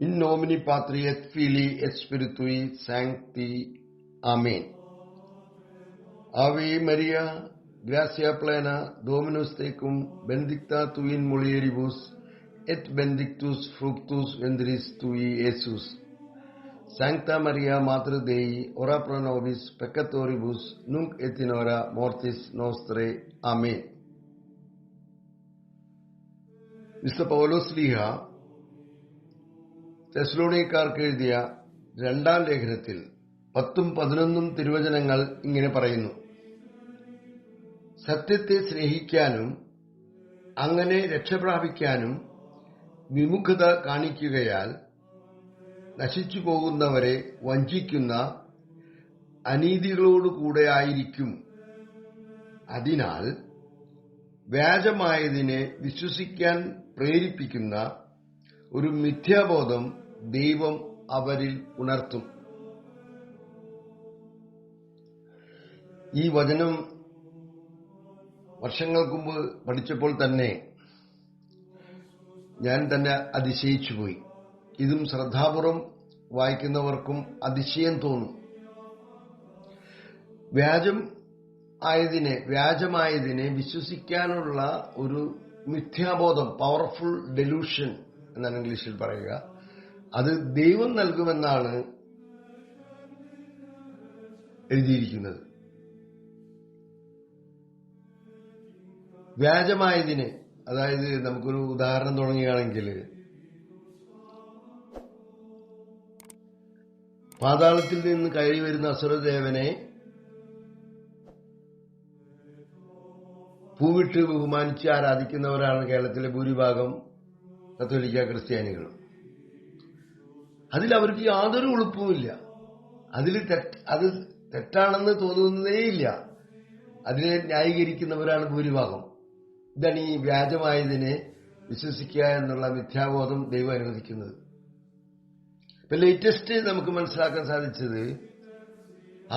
In nomine Patri et Filii et Spiritui Sancti. Amen. Ave Maria, gratia plena, Dominus tecum, benedicta tu in mulieribus, et benedictus fructus ventris tui, Iesus. Sancta Maria, Mater Dei, ora pro nobis peccatoribus, nunc et in hora mortis nostrae. Amen. വിശുദ്ധ പൗലോസ് ശ്ലീഹ തെസ്സലോനിക്കർക്ക് എഴുതിയ 2-ാം ലേഖനത്തിൽ 10-11 തിരുവചനങ്ങൾ ഇങ്ങനെ പറയുന്നു: സത്യത്തെ സ്നേഹിക്കാനും അങ്ങനെ രക്ഷപ്രാപിക്കാനും വിമുഖത കാണിക്കുകയാൽ നശിച്ചു പോകുന്നവരെ വഞ്ചിക്കുന്ന അനീതികളോടുകൂടെ ആയിരിക്കും. അതിനാൽ വ്യാജമായതിനെ വിശ്വസിക്കാൻ പ്രേരിപ്പിക്കുന്ന ഒരു മിഥ്യാബോധം ദൈവം അവരിൽ ഉണർത്തും. ഈ വചനം വർഷങ്ങൾക്ക് മുമ്പ് പഠിച്ചപ്പോൾ തന്നെ ഞാൻ തന്നെ അതിശയിച്ചുപോയി. ഇതും ശ്രദ്ധാപൂർവം വായിക്കുന്നവർക്കും അതിശയം തോന്നും. വ്യാജമായതിനെ വിശ്വസിക്കാനുള്ള ഒരു മിഥ്യാബോധം, പവർഫുൾ ഡെലൂഷൻ എന്നാണ് ഇംഗ്ലീഷിൽ പറയുക, അത് ദൈവം നൽകുമെന്നാണ് എഴുതിയിരിക്കുന്നത്. വ്യാജമായതിന്, അതായത് നമുക്കൊരു ഉദാഹരണം തുടങ്ങുകയാണെങ്കിൽ, പാതാളത്തിൽ നിന്ന് കയറി വരുന്ന അസുരദേവനെ പൂവിട്ട് ബഹുമാനിച്ച് ആരാധിക്കുന്നവരാണ് കേരളത്തിലെ ഭൂരിഭാഗം കത്തോലിക്ക ക്രിസ്ത്യാനികളും. അതിൽ അവർക്ക് യാതൊരു ഉളുപ്പുമില്ല. അത് തെറ്റാണെന്ന് തോന്നുന്നേയില്ല. അതിനെ ന്യായീകരിക്കുന്നവരാണ് ഭൂരിഭാഗം. ഇതാണ് ഈ വ്യാജമായതിനെ വിശ്വസിക്കുക എന്നുള്ള മിഥ്യാബോധം ദൈവം അനുവദിക്കുന്നത്. ഇപ്പൊ ലേറ്റസ്റ്റ് നമുക്ക് മനസ്സിലാക്കാൻ സാധിച്ചത്,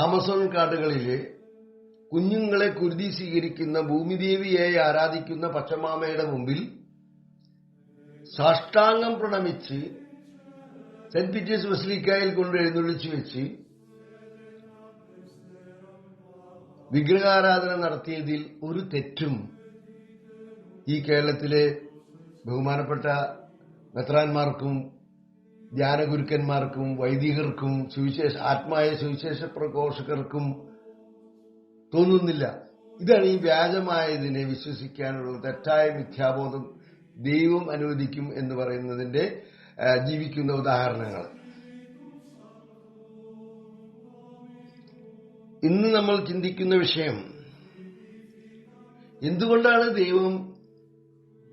ആമസോൺ കാടുകളില് കുഞ്ഞുങ്ങളെ കുരുതി സ്വീകരിക്കുന്ന ഭൂമിദേവിയെ ആരാധിക്കുന്ന പച്ചമാമയുടെ മുമ്പിൽ സാഷ്ടാംഗം പ്രണമിച്ച് സെന്റ് പീറ്റേഴ്സ് ബസിലിക്കയിൽ കൊണ്ട് എഴുന്നള്ളിച്ചു വെച്ച് വിഗ്രഹാരാധന നടത്തിയതിൽ ഒരു തെറ്റും ഈ കേരളത്തിലെ ബഹുമാനപ്പെട്ട മെത്രാന്മാർക്കും ധ്യാനഗുരുക്കന്മാർക്കും വൈദികർക്കും ആത്മായ സുവിശേഷ പ്രഘോഷകർക്കും തോന്നുന്നില്ല. ഇതാണ് ഈ വ്യാജമായതിനെ വിശ്വസിക്കാനുള്ള തെറ്റായ മിഥ്യാബോധം ദൈവം അനുവദിക്കും എന്ന് പറയുന്നതിന്റെ ജീവിക്കുന്ന ഉദാഹരണങ്ങൾ. ഇന്ന് നമ്മൾ ചിന്തിക്കുന്ന വിഷയം, എന്തുകൊണ്ടാണ് ദൈവം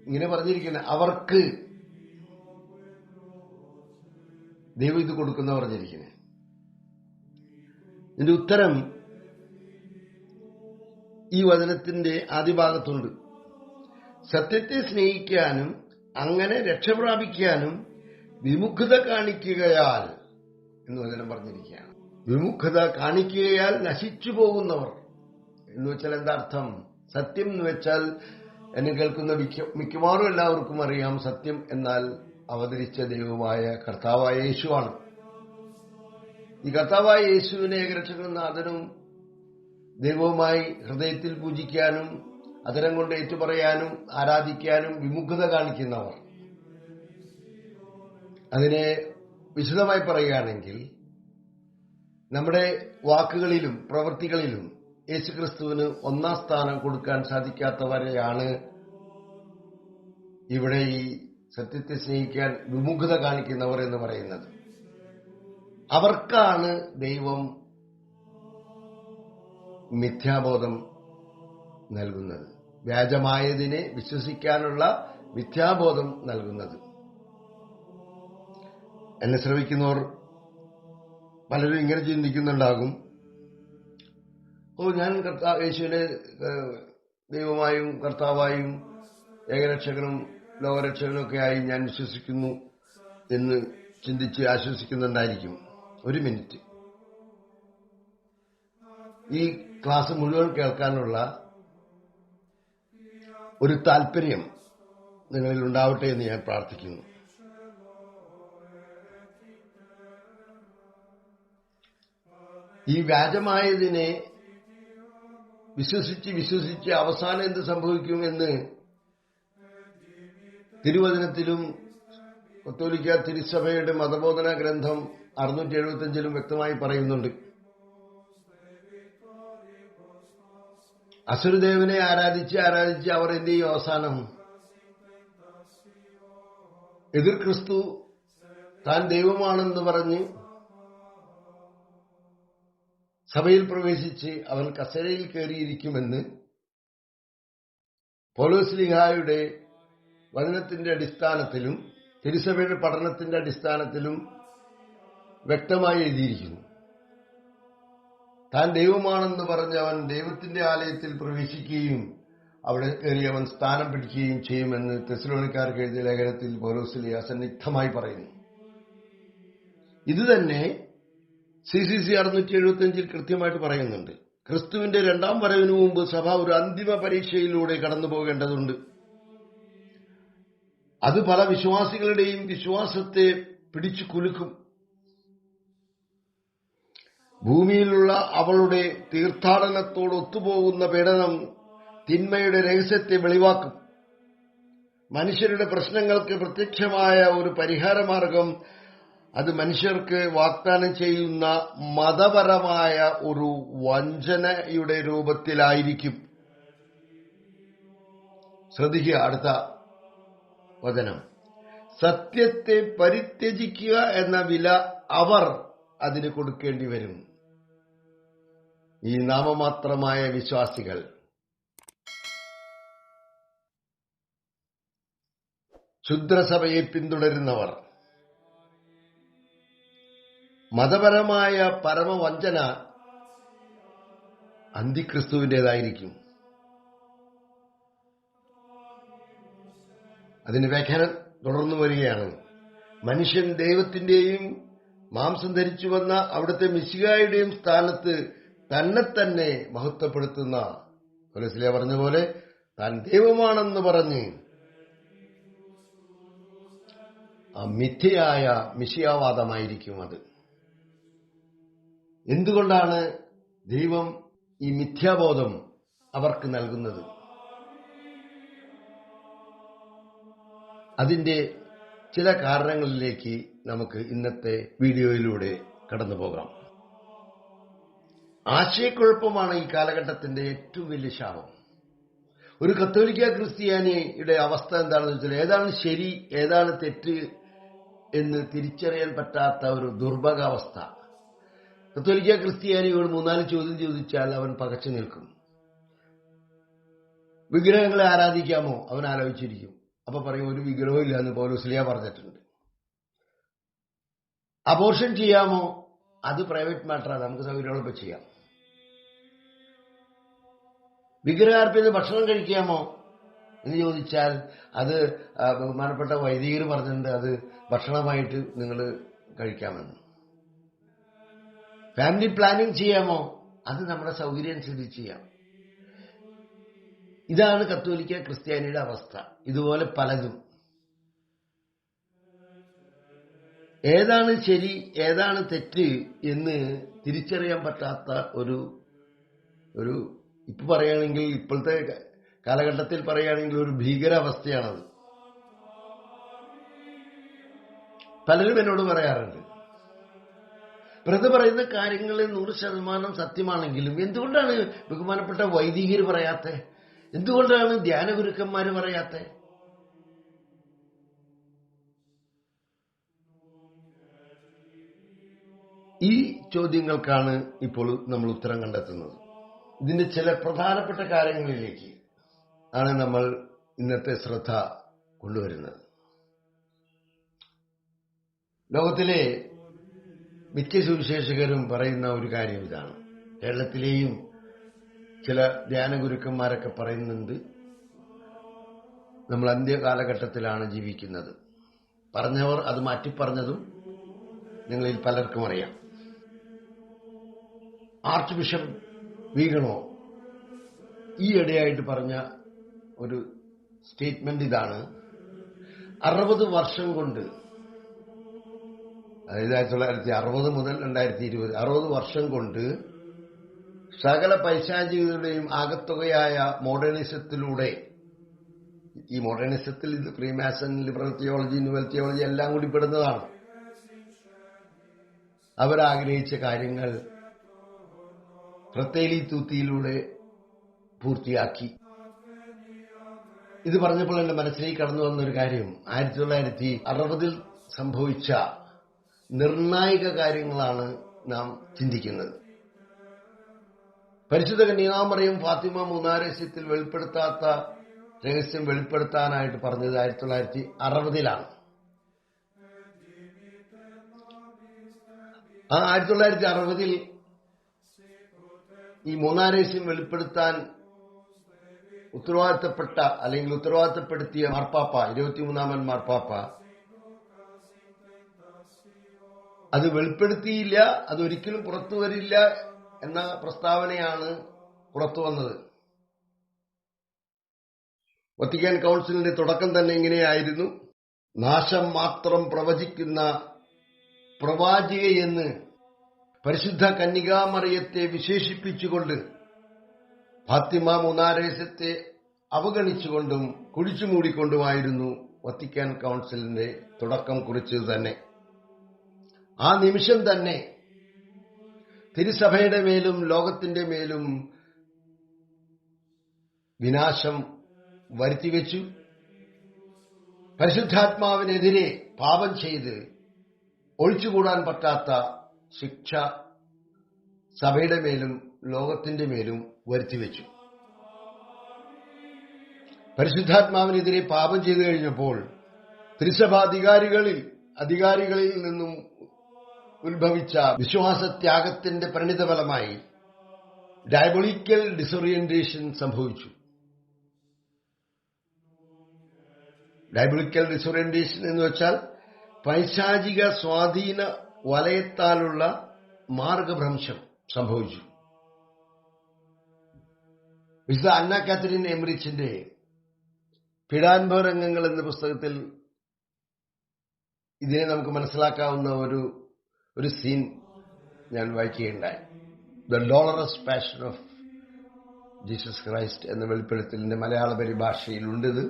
ഇങ്ങനെ പറഞ്ഞിരിക്കുന്നത്? അവർക്ക് ദൈവം ഇത് കൊടുക്കുന്ന പറഞ്ഞിരിക്കുന്നത്. ഇതിന്റെ ഉത്തരം ഈ വചനത്തിന്റെ ആദ്യ ഭാഗത്തുണ്ട്. സത്യത്തെ സ്നേഹിക്കാനും അങ്ങനെ രക്ഷപ്രാപിക്കാനും വിമുഖത കാണിക്കുകയാൽ എന്ന് വചനം പറഞ്ഞിരിക്കുകയാണ്. വിമുഖത കാണിക്കുകയാൽ നശിച്ചു പോകുന്നവർ എന്ന് വെച്ചാൽ എന്താ അർത്ഥം? സത്യം എന്ന് വെച്ചാൽ എന്നെ കേൾക്കുന്ന മിക്കവാറും എല്ലാവർക്കും അറിയാം, സത്യം എന്നാൽ അവതരിച്ച ദൈവമായ കർത്താവായ യേശുവാണ്. ഈ കർത്താവായ യേശുവിനെ ഏകരക്ഷകനും നാഥനും ദൈവവുമായി ഹൃദയത്തിൽ പൂജിക്കാനും അതരം കൊണ്ട് ഏറ്റുപറയാനും ആരാധിക്കാനും വിമുഖത കാണിക്കുന്നവർ. അതിനെ വിശദമായി പറയുകയാണെങ്കിൽ, നമ്മുടെ വാക്കുകളിലും പ്രവൃത്തികളിലും യേശുക്രിസ്തുവിന് 1-ാം സ്ഥാനം കൊടുക്കാൻ സാധിക്കാത്തവരെയാണ് ഇവിടെ ഈ സത്യത്തെ സ്നേഹിക്കാൻ വിമുഖത കാണിക്കുന്നവർ എന്ന് പറയുന്നത്. അവർക്കാണ് ദൈവം മിഥ്യാബോധം നൽകുന്നത്, വ്യാജമായതിനെ വിശ്വസിക്കാനുള്ള മിഥ്യാബോധം നൽകുന്നത്. എന്നെ ശ്രമിക്കുന്നവർ പലരും ഇങ്ങനെ ചിന്തിക്കുന്നുണ്ടാകും: ഞാൻ യേശുവിനെ ദൈവമായും കർത്താവായും ഏകരക്ഷകനും ലോകരക്ഷകനും ഒക്കെ ആയി ഞാൻ വിശ്വസിക്കുന്നു എന്ന് ചിന്തിച്ച് ആശ്വസിക്കുന്നുണ്ടായിരിക്കും. ഒരു മിനിറ്റ്, ഈ ക്ലാസ് മുഴുവൻ കേൾക്കാനുള്ള ഒരു താല്പര്യം നിങ്ങളിൽ ഉണ്ടാവട്ടെ എന്ന് ഞാൻ പ്രാർത്ഥിക്കുന്നു. ഈ വ്യാജമായതിനെ വിശ്വസിച്ച് അവസാനം എന്ത് സംഭവിക്കും എന്ന് തിരുവചനത്തിലും കത്തോലിക്ക തിരുസഭയുടെ മതബോധന ഗ്രന്ഥം 675 വ്യക്തമായി പറയുന്നുണ്ട്. അസുരദേവനെ ആരാധിച്ച് അവർ എന്ത് ചെയ്യും? അവസാനം എതിർ ക്രിസ്തു താൻ ദൈവമാണെന്ന് പറഞ്ഞ് സഭയിൽ പ്രവേശിച്ച് അവൻ കസേരയിൽ കയറിയിരിക്കുമെന്ന് പൗലോസ്ലീഹായുടെ വചനത്തിന്റെ അടിസ്ഥാനത്തിലും തിരുസഭയുടെ പഠനത്തിന്റെ അടിസ്ഥാനത്തിലും വ്യക്തമായി എഴുതിയിരിക്കുന്നു. താൻ ദൈവമാണെന്ന് പറഞ്ഞ് അവൻ ദൈവത്തിന്റെ ആലയത്തിൽ പ്രവേശിക്കുകയും അവിടെ കയറി അവൻ സ്ഥാനം പിടിക്കുകയും ചെയ്യുമെന്ന് തെസ്സലോനിക്കാർക്ക് എഴുതിയ ലേഖനത്തിൽ പൗലോസ്ലീഹ സന്നിഗ്ധമായി പറയുന്നു. ഇതുതന്നെ CCC 675 കൃത്യമായിട്ട് പറയുന്നുണ്ട്. ക്രിസ്തുവിന്റെ രണ്ടാം വരവിനു മുമ്പ് സഭ ഒരു അന്തിമ പരീക്ഷയിലൂടെ കടന്നു പോകേണ്ടതുണ്ട്. അത് പല വിശ്വാസികളുടെയും വിശ്വാസത്തെ പിടിച്ചു കുലുക്കും. ഭൂമിയിലുള്ള അവളുടെ തീർത്ഥാടനത്തോട് ഒത്തുപോകുന്ന പീഡനം തിന്മയുടെ രഹസ്യത്തെ വെളിവാക്കും. മനുഷ്യരുടെ പ്രശ്നങ്ങൾക്ക് പ്രത്യക്ഷമായ ഒരു പരിഹാരമാർഗം അത് മനുഷ്യർക്ക് വാഗ്ദാനം ചെയ്യുന്ന മതപരമായ ഒരു വഞ്ചനയുടെ രൂപത്തിലായിരിക്കും. ശ്രദ്ധിക്കുക, അടുത്ത വചനം. സത്യത്തെ പരിത്യജിക്കുക എന്ന വില അവർ അതിന് കൊടുക്കേണ്ടി വരും. ഈ നാമമാത്രമായ വിശ്വാസികൾ ക്ഷുദ്രസഭയെ പിന്തുടരുന്നവർ മതപരമായ പരമവഞ്ചന അന്തിക്രിസ്തുവിന്റേതായിരിക്കും. അതിന് വ്യാഖ്യാനം തുടർന്നു വരികയാണ്. മനുഷ്യൻ ദൈവത്തിന്റെയും മാംസം ധരിച്ചു വന്ന അവിടുത്തെ മിശിഹായുടെയും സ്ഥാനത്ത് തന്നെ മഹത്വപ്പെടുത്തുന്ന പൗലോസ്ലീഹ പറഞ്ഞ പോലെ താൻ ദൈവമാണെന്ന് പറഞ്ഞ് ആ മിഥ്യയായ മിശിഹാവാദമായിരിക്കും അത്. എന്തുകൊണ്ടാണ് ദൈവം ഈ മിഥ്യാബോധം അവർക്ക് നൽകുന്നത്? അതിന്റെ ചില കാരണങ്ങളിലേക്ക് നമുക്ക് ഇന്നത്തെ വീഡിയോയിലൂടെ കടന്നു പോകാം. ആശയക്കുഴപ്പമാണ് ഈ കാലഘട്ടത്തിന്റെ ഏറ്റവും വലിയ ശാപം. ഒരു കത്തോലിക്ക ക്രിസ്ത്യാനിയുടെ അവസ്ഥ എന്താണെന്ന് വെച്ചാൽ ഏതാണ് ശരി ഏതാണ് തെറ്റ് എന്ന് തിരിച്ചറിയാൻ പറ്റാത്ത ഒരു ദുർഭകാവസ്ഥ. കത്തോലിക്ക ക്രിസ്ത്യാനിയോട് 3-4 ചോദ്യം ചോദിച്ചാൽ അവൻ പകച്ചു നിൽക്കും. വിഗ്രഹങ്ങളെ ആരാധിക്കാമോ? അവൻ ആലോചിച്ചിരിക്കും. അപ്പൊ പറയും ഒരു വിഗ്രഹവും ഇല്ല എന്ന് പൗലോസ്ലീഹ പറഞ്ഞിട്ടുണ്ട്. അബോർഷൻ ചെയ്യാമോ? അത് പ്രൈവറ്റ് മാറ്ററാണ്, നമുക്ക് സൗകര്യമുള്ളപ്പോൾ ചെയ്യാം. വിഗ്രഹാർപ്പിച്ച് ഭക്ഷണം കഴിക്കാമോ എന്ന് ചോദിച്ചാൽ അത് ബഹുമാനപ്പെട്ട വൈദികർ പറഞ്ഞിട്ടുണ്ട്, അത് ഭക്ഷണമായിട്ട് നിങ്ങൾ കഴിക്കാമെന്ന്. ഫാമിലി പ്ലാനിങ് ചെയ്യാമോ? അത് നമ്മുടെ സൗകര്യം അനുസരിച്ച് ചെയ്യാം. ഇതാണ് കത്തോലിക്ക ക്രിസ്ത്യാനിയുടെ അവസ്ഥ. ഇതുപോലെ പലതും. ഏതാണ് ശരി ഏതാണ് തെറ്റ് എന്ന് തിരിച്ചറിയാൻ പറ്റാത്ത ഒരു ഇപ്പൊ പറയുകയാണെങ്കിൽ ഇപ്പോഴത്തെ കാലഘട്ടത്തിൽ പറയുകയാണെങ്കിൽ ഒരു ഭീകരാവസ്ഥയാണത്. പലരും എന്നോട് പറയാറുണ്ട്, പ്രതി പറയുന്ന കാര്യങ്ങളിൽ 100% സത്യമാണെങ്കിലും എന്തുകൊണ്ടാണ് ബഹുമാനപ്പെട്ട വൈദികർ പറയാത്തെ? എന്തുകൊണ്ടാണ് ധ്യാനഗുരുക്കന്മാര് പറയാത്തെ? ഈ ചോദ്യങ്ങൾക്കാണ് ഇപ്പോൾ നമ്മൾ ഉത്തരം കണ്ടെത്തുന്നത്. ഇതിന്റെ ചില പ്രധാനപ്പെട്ട കാര്യങ്ങളിലേക്ക് ആണ് നമ്മൾ ഇന്നത്തെ ശ്രദ്ധ കൊണ്ടുവരുന്നത്. ലോകത്തിലെ മിക്ക സുവിശേഷകരും പറയുന്ന ഒരു കാര്യം ഇതാണ്. കേരളത്തിലെയും ചില ധ്യാനഗുരുക്കന്മാരൊക്കെ പറയുന്നുണ്ട്, നമ്മൾ അന്ത്യകാലഘട്ടത്തിലാണ് ജീവിക്കുന്നത്. പറഞ്ഞവർ അത് മാറ്റിപ്പറഞ്ഞതും നിങ്ങളിൽ പലർക്കും അറിയാം. ആർച്ച് ബിഷപ്പ് വീഗണോ ഈയിടെയായിട്ട് പറഞ്ഞ ഒരു സ്റ്റേറ്റ്മെന്റ് ഇതാണ്: 60 വർഷം കൊണ്ട്, അതായത് 1960 മുതൽ 2020 60 വർഷം കൊണ്ട് സകല പൈശാചികതയുടെയും ആകത്തുകയായ മോഡേണിസത്തിലൂടെ, ഈ മോഡേണിസത്തിൽ ഇത് ഫ്രീമാസൺ, ലിബറൽ തിയോളജി, ന്യൂവൽ തിയോളജി എല്ലാം കൂടി പെടുന്നതാണ്. അവരാഗ്രഹിച്ച കാര്യങ്ങൾ ഫ്രത്തേലി തൂത്തിയിലൂടെ പൂർത്തിയാക്കി. ഇത് പറഞ്ഞപ്പോൾ എന്റെ മനസ്സിലേക്ക് കടന്നു വന്നൊരു കാര്യം, 1960 സംഭവിച്ച നിർണായക കാര്യങ്ങളാണ് നാം ചിന്തിക്കുന്നത്. പരിശുദ്ധ കന്യകാമറിയം ഫാത്തിമ മൂന്നാരസ്യത്തിൽ വെളിപ്പെടുത്താത്ത രഹസ്യം വെളിപ്പെടുത്താനായിട്ട് പറഞ്ഞത് 1960 ആ 1960 ഈ മൂന്നാരസ്യം വെളിപ്പെടുത്താൻ ഉത്തരവാദിത്തപ്പെട്ട അല്ലെങ്കിൽ ഉത്തരവാദിത്തപ്പെടുത്തിയ മാർപ്പാപ്പ, 23-ാമൻ മാർപ്പാപ്പ അത് വെളിപ്പെടുത്തിയില്ല, അതൊരിക്കലും പുറത്തു വരില്ല എന്ന പ്രസ്താവനയാണ് പുറത്തു വന്നത്. വത്തിക്കാൻ കൗൺസിലിന്റെ തുടക്കം തന്നെ ഇങ്ങനെയായിരുന്നു: നാശം മാത്രം പ്രവചിക്കുന്ന പ്രവാചികയെന്ന് പരിശുദ്ധ കന്യകാമറിയത്തെ വിശേഷിപ്പിച്ചുകൊണ്ട് ഫാത്തിമ മൂന്നാരസ്യത്തെ അവഗണിച്ചുകൊണ്ടും കുഴിച്ചുമൂടിക്കൊണ്ടുമായിരുന്നു വത്തിക്കാൻ കൗൺസിലിന്റെ തുടക്കം കുറിച്ചത് തന്നെ. ആ നിമിഷം തന്നെ തിരുസഭയുടെ മേലും ലോകത്തിന്റെ മേലും വിനാശം വരുത്തിവെച്ചു. പരിശുദ്ധാത്മാവിനെതിരെ പാപം ചെയ്ത് ഒഴിച്ചുകൂടാൻ പറ്റാത്ത ശിക്ഷ സഭയുടെ മേലും ലോകത്തിന്റെ മേലും വരുത്തിവെച്ചു. പരിശുദ്ധാത്മാവിനെതിരെ പാപം ചെയ്തു കഴിഞ്ഞപ്പോൾ തിരുസഭാധികാരികളിൽ നിന്നും ഉത്ഭവിച്ച വിശ്വാസത്യാഗത്തിന്റെ പരിണിതഫലമായി ഡയബോളിക്കൽ ഡിസോറിയന്റേഷൻ സംഭവിച്ചു. ഡയബോളിക്കൽ ഡിസോറിയന്റേഷൻ എന്ന് വെച്ചാൽ പൈശാചിക സ്വാധീന വലയത്താലുള്ള മാർഗഭ്രംശം സംഭവിച്ചു. വിശുദ്ധ അന്ന കാത്തറിൻ എംറിച്ചിന്റെ പീഡാനുഭവരംഗങ്ങൾ എന്ന പുസ്തകത്തിൽ ഇതിനെ നമുക്ക് മനസ്സിലാക്കാവുന്ന ഒരു സീൻ ഞാൻ വായിക്കുകയുണ്ടായി. The dolorous passion of Jesus Christ എന്ന വെളിപ്പെടുത്തലിന്റെ മലയാള പരിഭാഷയിലുണ്ട്.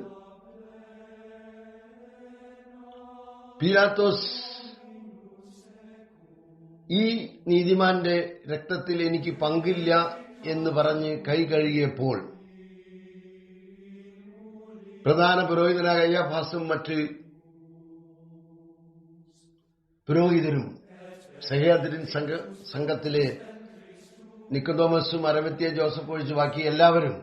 പീലാത്തോസ് ഈ നീതിമാന്റെ രക്തത്തിൽ എനിക്ക് പങ്കില്ല എന്ന് പറഞ്ഞ് കൈ കഴുകിയപ്പോൾ പ്രധാന പുരോഹിതനായ കയ്യാഫാസും മറ്റ് പുരോഹിതരും സഹ്യാദ്രിൻ സംഘത്തിലെ നിക്കോദോമസും അരമത്യ ജോസഫ് ഒഴിച്ച് ബാക്കി എല്ലാവരും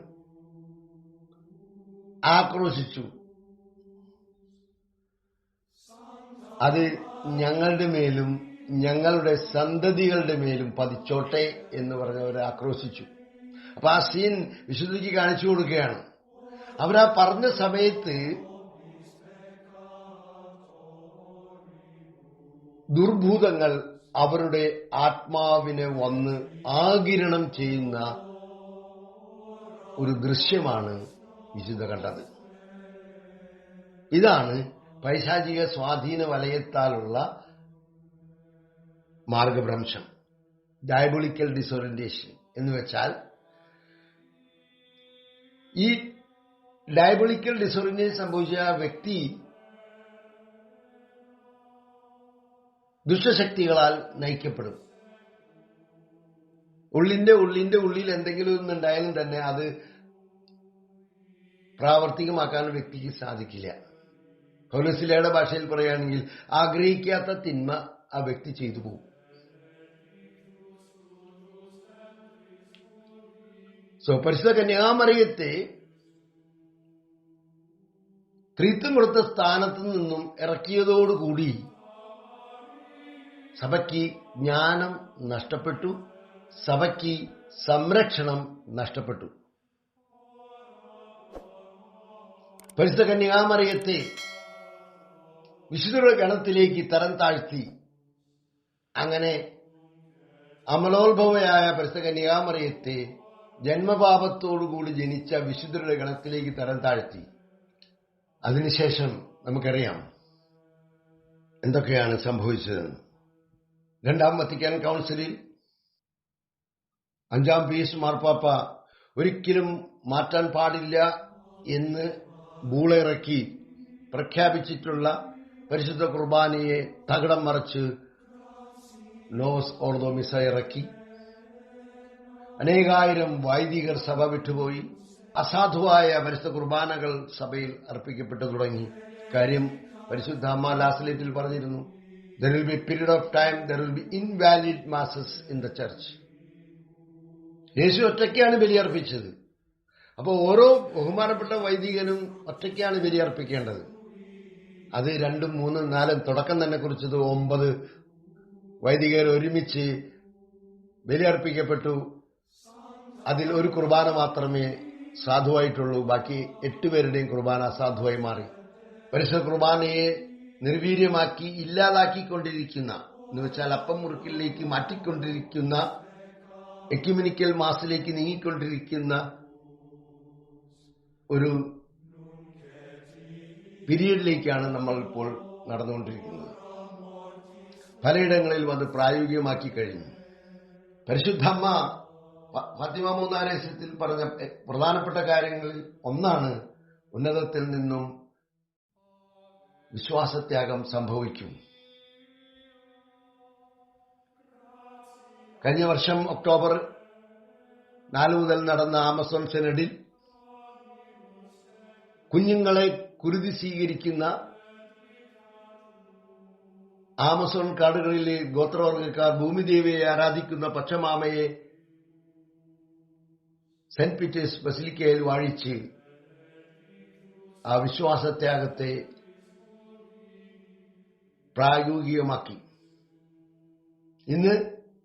ആക്രോശിച്ചു. അത് ഞങ്ങളുടെ മേലും ഞങ്ങളുടെ സന്തതികളുടെ മേലും പതിച്ചോട്ടെ എന്ന് പറഞ്ഞവർ ആക്രോശിച്ചു. അപ്പൊ ആ സീൻ വിശുദ്ധിക്ക് കാണിച്ചു കൊടുക്കുകയാണ്. അവരാ പറഞ്ഞ സമയത്ത് ദുർഭൂതങ്ങൾ അവരുടെ ആത്മാവിനെ വന്ന് ആഗിരണം ചെയ്യുന്ന ഒരു ദൃശ്യമാണ് വിശുദ്ധ കണ്ടത്. ഇതാണ് പൈശാചിക സ്വാധീന വലയത്താലുള്ള മാർഗഭ്രംശം, ഡയബോളിക്കൽ ഡിസോറിയന്റേഷൻ എന്ന് വെച്ചാൽ ഈ ഡയബോളിക്കൽ ഡിസോറിയന്റേഷൻ സംഭവിച്ച ആ വ്യക്തി ദുഷ്ടശക്തികളാൽ നയിക്കപ്പെടും. ഉള്ളിന്റെ ഉള്ളിൽ എന്തെങ്കിലും ഒന്നുണ്ടായാലും തന്നെ അത് പ്രാവർത്തികമാക്കാൻ വ്യക്തിക്ക് സാധിക്കില്ല. പൗലോസിലയുടെ ഭാഷയിൽ പറയുകയാണെങ്കിൽ ആഗ്രഹിക്കാത്ത തിന്മ ആ വ്യക്തി ചെയ്തു പോകും. പരിശുദ്ധ കന്യകാമറിയത്തെ ത്രിത്വം കൊടുത്ത സ്ഥാനത്ത് നിന്നും ഇറക്കിയതോടുകൂടി സഭയ്ക്ക് ജ്ഞാനം നഷ്ടപ്പെട്ടു, സഭയ്ക്ക് സംരക്ഷണം നഷ്ടപ്പെട്ടു. പരിശുദ്ധ കന്യകാമറിയത്തെ വിശുദ്ധരുടെ ഗണത്തിലേക്ക് തരം താഴ്ത്തി. അങ്ങനെ അമലോത്ഭവയായ പരിശുദ്ധ കന്യകാമറിയത്തെ ജന്മപാപത്തോടുകൂടി ജനിച്ച വിശുദ്ധരുടെ ഗണത്തിലേക്ക് തരം താഴ്ത്തി. അതിനുശേഷം നമുക്കറിയാം എന്തൊക്കെയാണ് സംഭവിച്ചതെന്ന്. രണ്ടാം വത്തിക്കാൻ കൗൺസിലിൽ 5-ാം പീസ് മാർപ്പാപ്പ ഒരിക്കലും മാറ്റാൻ പാടില്ല എന്ന് ബൂളിറക്കി പ്രഖ്യാപിച്ചിട്ടുള്ള പരിശുദ്ധ കുർബാനയെ തകിടം മറിച്ച് നോവസ് ഓർഡോ മിസ ഇറക്കി. അനേകായിരം വൈദികർ സഭ വിട്ടുപോയി. അസാധുവായ പരിശുദ്ധ കുർബാനകൾ സഭയിൽ അർപ്പിക്കപ്പെട്ടു തുടങ്ങി. കാര്യം പരിശുദ്ധ അമ്മ ലാസ്ലേറ്റിൽ പറഞ്ഞിരുന്നു, there will be a period of time there will be invalid masses in the church. യേശു ഒറ്റയ്ക്കാണ് ബലിയർപ്പിച്ചത്. അപ്പോൾ ഓരോ ബഹുമാനപ്പെട്ട വൈദികനും ഒറ്റയ്ക്കാണ് ബലിയർപ്പിക്കേണ്ടത്. അത് 2, 3, 4 തുടക്കം തന്നെ കുറിച്ചത് 9 വൈദികർ ഒരുമിച്ച് ബലിയർപ്പിക്കപ്പെട്ടു. അതിൽ ഒരു കുർബാന മാത്രമേ സാധുവായിട്ടുള്ളൂ. ബാക്കി 8 പേരുടെയും കുർബാന അസാധുവായി മാറി. പരിശുദ്ധ കുർബാനയെ നിർവീര്യമാക്കി ഇല്ലാതാക്കിക്കൊണ്ടിരിക്കുന്ന, എന്ന് വെച്ചാൽ അപ്പം മുറുക്കിലേക്ക് മാറ്റിക്കൊണ്ടിരിക്കുന്ന, എക്യുമെനിക്കൽ മാസിലേക്ക് നീങ്ങിക്കൊണ്ടിരിക്കുന്ന ഒരു പീരീഡിലേക്കാണ് നമ്മൾ ഇപ്പോൾ നടന്നുകൊണ്ടിരിക്കുന്നത്. പലയിടങ്ങളിൽ വന്ന് പ്രായോഗികമാക്കി കഴിഞ്ഞു. പരിശുദ്ധമ്മ ഫാത്തിമ മൂന്നാരേസ്യത്തിൽ പറഞ്ഞ പ്രധാനപ്പെട്ട കാര്യങ്ങളിൽ ഒന്നാണ്, ഉന്നതത്തിൽ നിന്നും വിശ്വാസത്യാഗം സംഭവിക്കും. കഴിഞ്ഞ വർഷം ഒക്ടോബർ 4 മുതൽ നടന്ന ആമസോൺ സെനഡിൽ കുഞ്ഞുങ്ങളെ കുരുതി സ്വീകരിക്കുന്ന ആമസോൺ കാടുകളിലെ ഗോത്രവർഗക്കാർ ഭൂമിദേവിയെ ആരാധിക്കുന്ന പച്ചമാമയെ സെന്റ് പീറ്റേഴ്സ് ബസിലിക്കയിൽ വാഴിച്ച് ആ വിശ്വാസത്യാഗത്തെ പ്രായോഗികമാക്കി. ഇന്ന്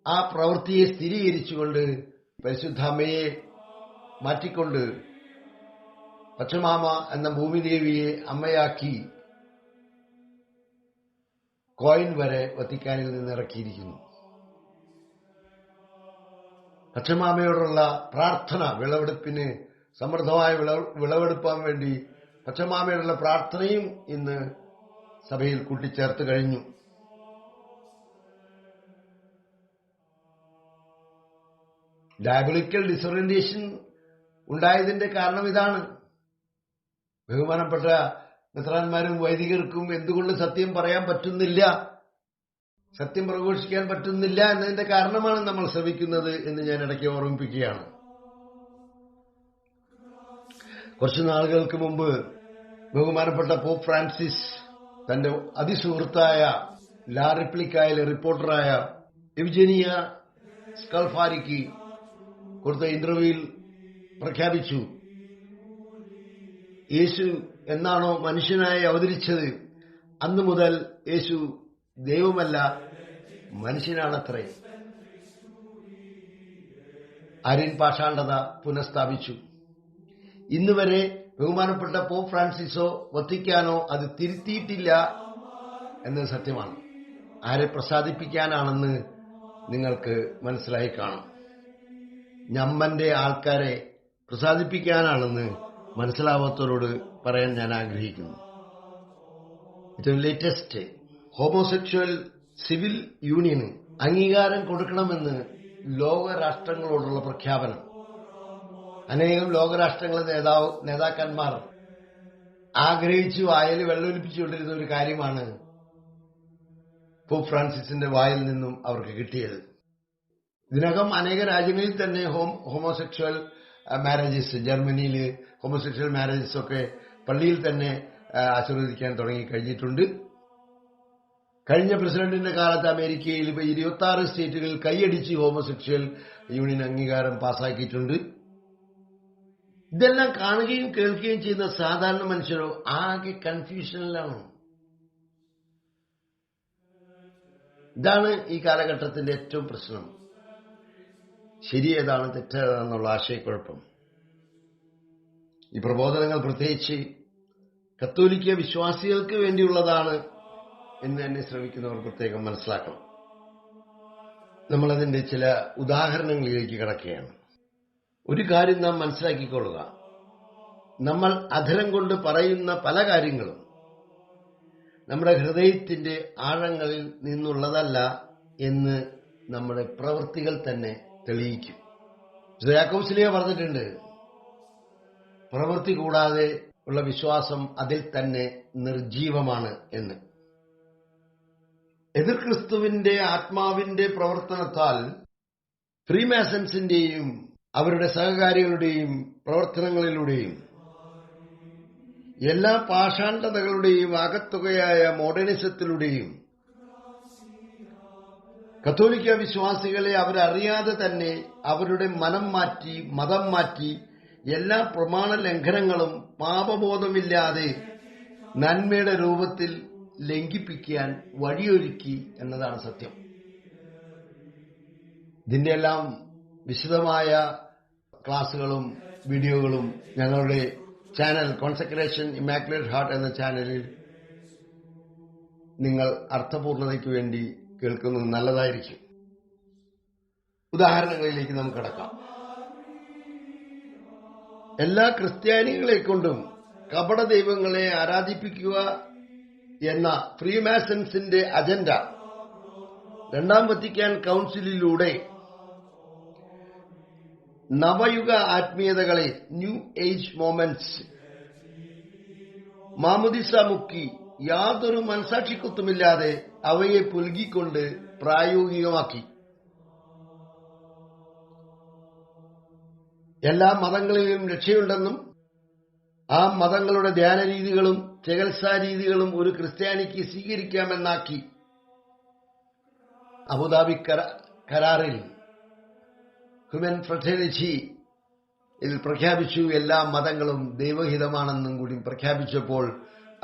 ആ പ്രവൃത്തിയെ സ്ഥിരീകരിച്ചുകൊണ്ട് പരിശുദ്ധമ്മയെ മാറ്റിക്കൊണ്ട് പച്ചമാമ എന്ന ഭൂമിദേവിയെ അമ്മയാക്കി കോയിൻ വരെ വത്തിക്കാനിൽ നിന്ന് ഇറക്കിയിരിക്കുന്നു. പച്ചമാമയോടുള്ള പ്രാർത്ഥന, വിളവെടുപ്പിന് സമൃദ്ധമായ വിളവെടുപ്പാൻ വേണ്ടി പച്ചമാമയോടുള്ള പ്രാർത്ഥനയും ഇന്ന് സഭയിൽ കൂട്ടിച്ചേർത്ത് കഴിഞ്ഞു. ഡയബോളിക്കൽ ഡിസോറിയന്റേഷൻ ഉണ്ടായതിന്റെ കാരണം ഇതാണ്. ബഹുമാനപ്പെട്ട മെത്രാന്മാരും വൈദികർക്കും എന്തുകൊണ്ട് സത്യം പറയാൻ പറ്റുന്നില്ല, സത്യം പ്രഘോഷിക്കാൻ പറ്റുന്നില്ല എന്നതിന്റെ കാരണമാണ് നമ്മൾ ശ്രമിക്കുന്നത് എന്ന് ഞാൻ ഇടയ്ക്ക് ഓർമ്മിപ്പിക്കുകയാണ്. കുറച്ചു നാളുകൾക്ക് മുമ്പ് ബഹുമാനപ്പെട്ട പോപ്പ് ഫ്രാൻസിസ് തന്റെ അതിസുഹൃത്തായ ലാ റിപ്ലിക്കായിലെ റിപ്പോർട്ടറായ എവ്ജനിയ സ്കൽഫാരിക്ക് കൊടുത്ത ഇന്റർവ്യൂവിൽ പ്രഖ്യാപിച്ചു, യേശു എന്നാണോ മനുഷ്യനായി അവതരിച്ചത് അന്നു മുതൽ യേശു ദൈവമല്ല മനുഷ്യനാണത്രേ. ആര്യൻ പാഷാണ്ഡത പുനഃസ്ഥാപിച്ചു. ഇന്നുവരെ ബഹുമാനപ്പെട്ട പോപ്പ് ഫ്രാൻസിസോ വത്തിക്കാനോ അത് തിരുത്തിയിട്ടില്ല എന്നത് സത്യമാണ്. ആരെ പ്രസാദിപ്പിക്കാനാണെന്ന് നിങ്ങൾക്ക് മനസ്സിലായി കാണും. ഞമ്മന്റെ ആൾക്കാരെ പ്രസാദിപ്പിക്കാനാണെന്ന് മനസ്സിലാവാത്തവരോട് പറയാൻ ഞാൻ ആഗ്രഹിക്കുന്നു. ഏറ്റവും ലേറ്റസ്റ്റ് ഹോമോസെക്ഷൽ സിവിൽ യൂണിയന് അംഗീകാരം കൊടുക്കണമെന്ന് ലോകരാഷ്ട്രങ്ങളോടുള്ള പ്രഖ്യാപനം. അനേകം ലോകരാഷ്ട്രങ്ങളിലെ നേതാക്കന്മാർ ആഗ്രഹിച്ചു വായിൽ വെള്ളമൊലിപ്പിച്ചുകൊണ്ടിരുന്ന ഒരു കാര്യമാണ് പോപ്പ് ഫ്രാൻസിസിന്റെ വായിൽ നിന്നും അവർക്ക് കിട്ടിയത്. ഇതിനകം അനേക രാജ്യങ്ങളിൽ തന്നെ ഹോമോസെക്ഷൽ മാരേജസ്, ജർമ്മനിയിൽ ഹോമോസെക്ഷൽ മാരേജസ് ഒക്കെ പള്ളിയിൽ തന്നെ ആശീർവദിക്കാൻ തുടങ്ങി കഴിഞ്ഞിട്ടുണ്ട്. കഴിഞ്ഞ പ്രസിഡന്റിന്റെ കാലത്ത് അമേരിക്കയിൽ 26 സ്റ്റേറ്റുകളിൽ കൈയടിച്ച് ഹോമോസെക്ഷൽ യൂണിയൻ അംഗീകാരം പാസാക്കിയിട്ടുണ്ട്. ഇതെല്ലാം കാണുകയും കേൾക്കുകയും ചെയ്യുന്ന സാധാരണ മനുഷ്യരോ ആകെ കൺഫ്യൂഷനിലാണ്. ഇതാണ് ഈ കാലഘട്ടത്തിന്റെ ഏറ്റവും പ്രശ്നം. ശരി ഏതാണ്, തെറ്റേതാണെന്നുള്ള ആശയക്കുഴപ്പം. ഈ പ്രബോധനങ്ങൾ പ്രത്യേകിച്ച് കത്തോലിക്ക വിശ്വാസികൾക്ക് വേണ്ടിയുള്ളതാണ് എന്ന് തന്നെ ശ്രമിക്കുന്നവർ പ്രത്യേകം മനസ്സിലാക്കണം. നമ്മളതിന്റെ ചില ഉദാഹരണങ്ങളിലേക്ക് കടക്കുകയാണ്. ഒരു കാര്യം നാം മനസ്സിലാക്കിക്കൊള്ളുക, നമ്മൾ അധരം കൊണ്ട് പറയുന്ന പല കാര്യങ്ങളും നമ്മുടെ ഹൃദയത്തിന്റെ ആഴങ്ങളിൽ നിന്നുള്ളതല്ല എന്ന് നമ്മുടെ പ്രവൃത്തികൾ തന്നെ തെളിയിക്കും. യാക്കോബ് പറഞ്ഞിട്ടുണ്ട്, പ്രവൃത്തി കൂടാതെ ഉള്ള വിശ്വാസം അതിൽ തന്നെ നിർജീവമാണ് എന്ന്. എതിർ ക്രിസ്തുവിന്റെ ആത്മാവിന്റെ പ്രവർത്തനത്താൽ ഫ്രീമാസൺസിന്റെയും അവരുടെ സഹകാരികളുടെയും പ്രവർത്തനങ്ങളിലൂടെയും എല്ലാ പാഷാണ്ഡതകളുടെയും ആകത്തുകയായ മോഡേണിസത്തിലൂടെയും കത്തോലിക്ക വിശ്വാസികളെ അവരറിയാതെ തന്നെ അവരുടെ മതം മാറ്റി എല്ലാ പ്രമാണ ലംഘനങ്ങളും പാപബോധമില്ലാതെ നന്മയുടെ രൂപത്തിൽ ലംഘിപ്പിക്കാൻ വഴിയൊരുക്കി എന്നതാണ് സത്യം. ഇതിന്റെ എല്ലാം വിശദമായ ക്ലാസുകളും വീഡിയോകളും ഞങ്ങളുടെ ചാനൽ കോൺസെക്രേഷൻ ഇമാക്കുലേറ്റ് ഹാർട്ട് എന്ന ചാനലിൽ നിങ്ങൾ അർത്ഥപൂർണതയ്ക്ക് വേണ്ടി കേൾക്കുന്നത് നല്ലതായിരിക്കും. ഉദാഹരണങ്ങളിലേക്ക് നമുക്ക് കടക്കാം. എല്ലാ ക്രിസ്ത്യാനികളെ കൊണ്ടും കപട ദൈവങ്ങളെ ആരാധിപ്പിക്കുക എന്ന ഫ്രീമാസൺസിന്റെ അജണ്ട രണ്ടാം വത്തിക്കാൻ കൗൺസിലിലൂടെ നവയുഗ ആത്മീയതകളെ ന്യൂ ഏജ് മൊമെന്റ്സ് മാമുദിസ മുക്കി യാതൊരു മനസാക്ഷിക്കുത്തുമില്ലാതെ അവയെ പുൽകിക്കൊണ്ട് പ്രായോഗികമാക്കി. എല്ലാ മതങ്ങളിലും രക്ഷയുണ്ടെന്നും ആ മതങ്ങളുടെ ധ്യാനരീതികളും ചികിത്സാരീതികളും ഒരു ക്രിസ്ത്യാനിക്ക് സ്വീകരിക്കാമെന്നാക്കി അബുദാബി കരാറിൽ ഹ്യൂമൻ ഫ്രറ്റേണിറ്റി പ്രഖ്യാപിച്ചു. എല്ലാ മതങ്ങളും ദൈവഹിതമാണെന്നും കൂടി പ്രഖ്യാപിച്ചപ്പോൾ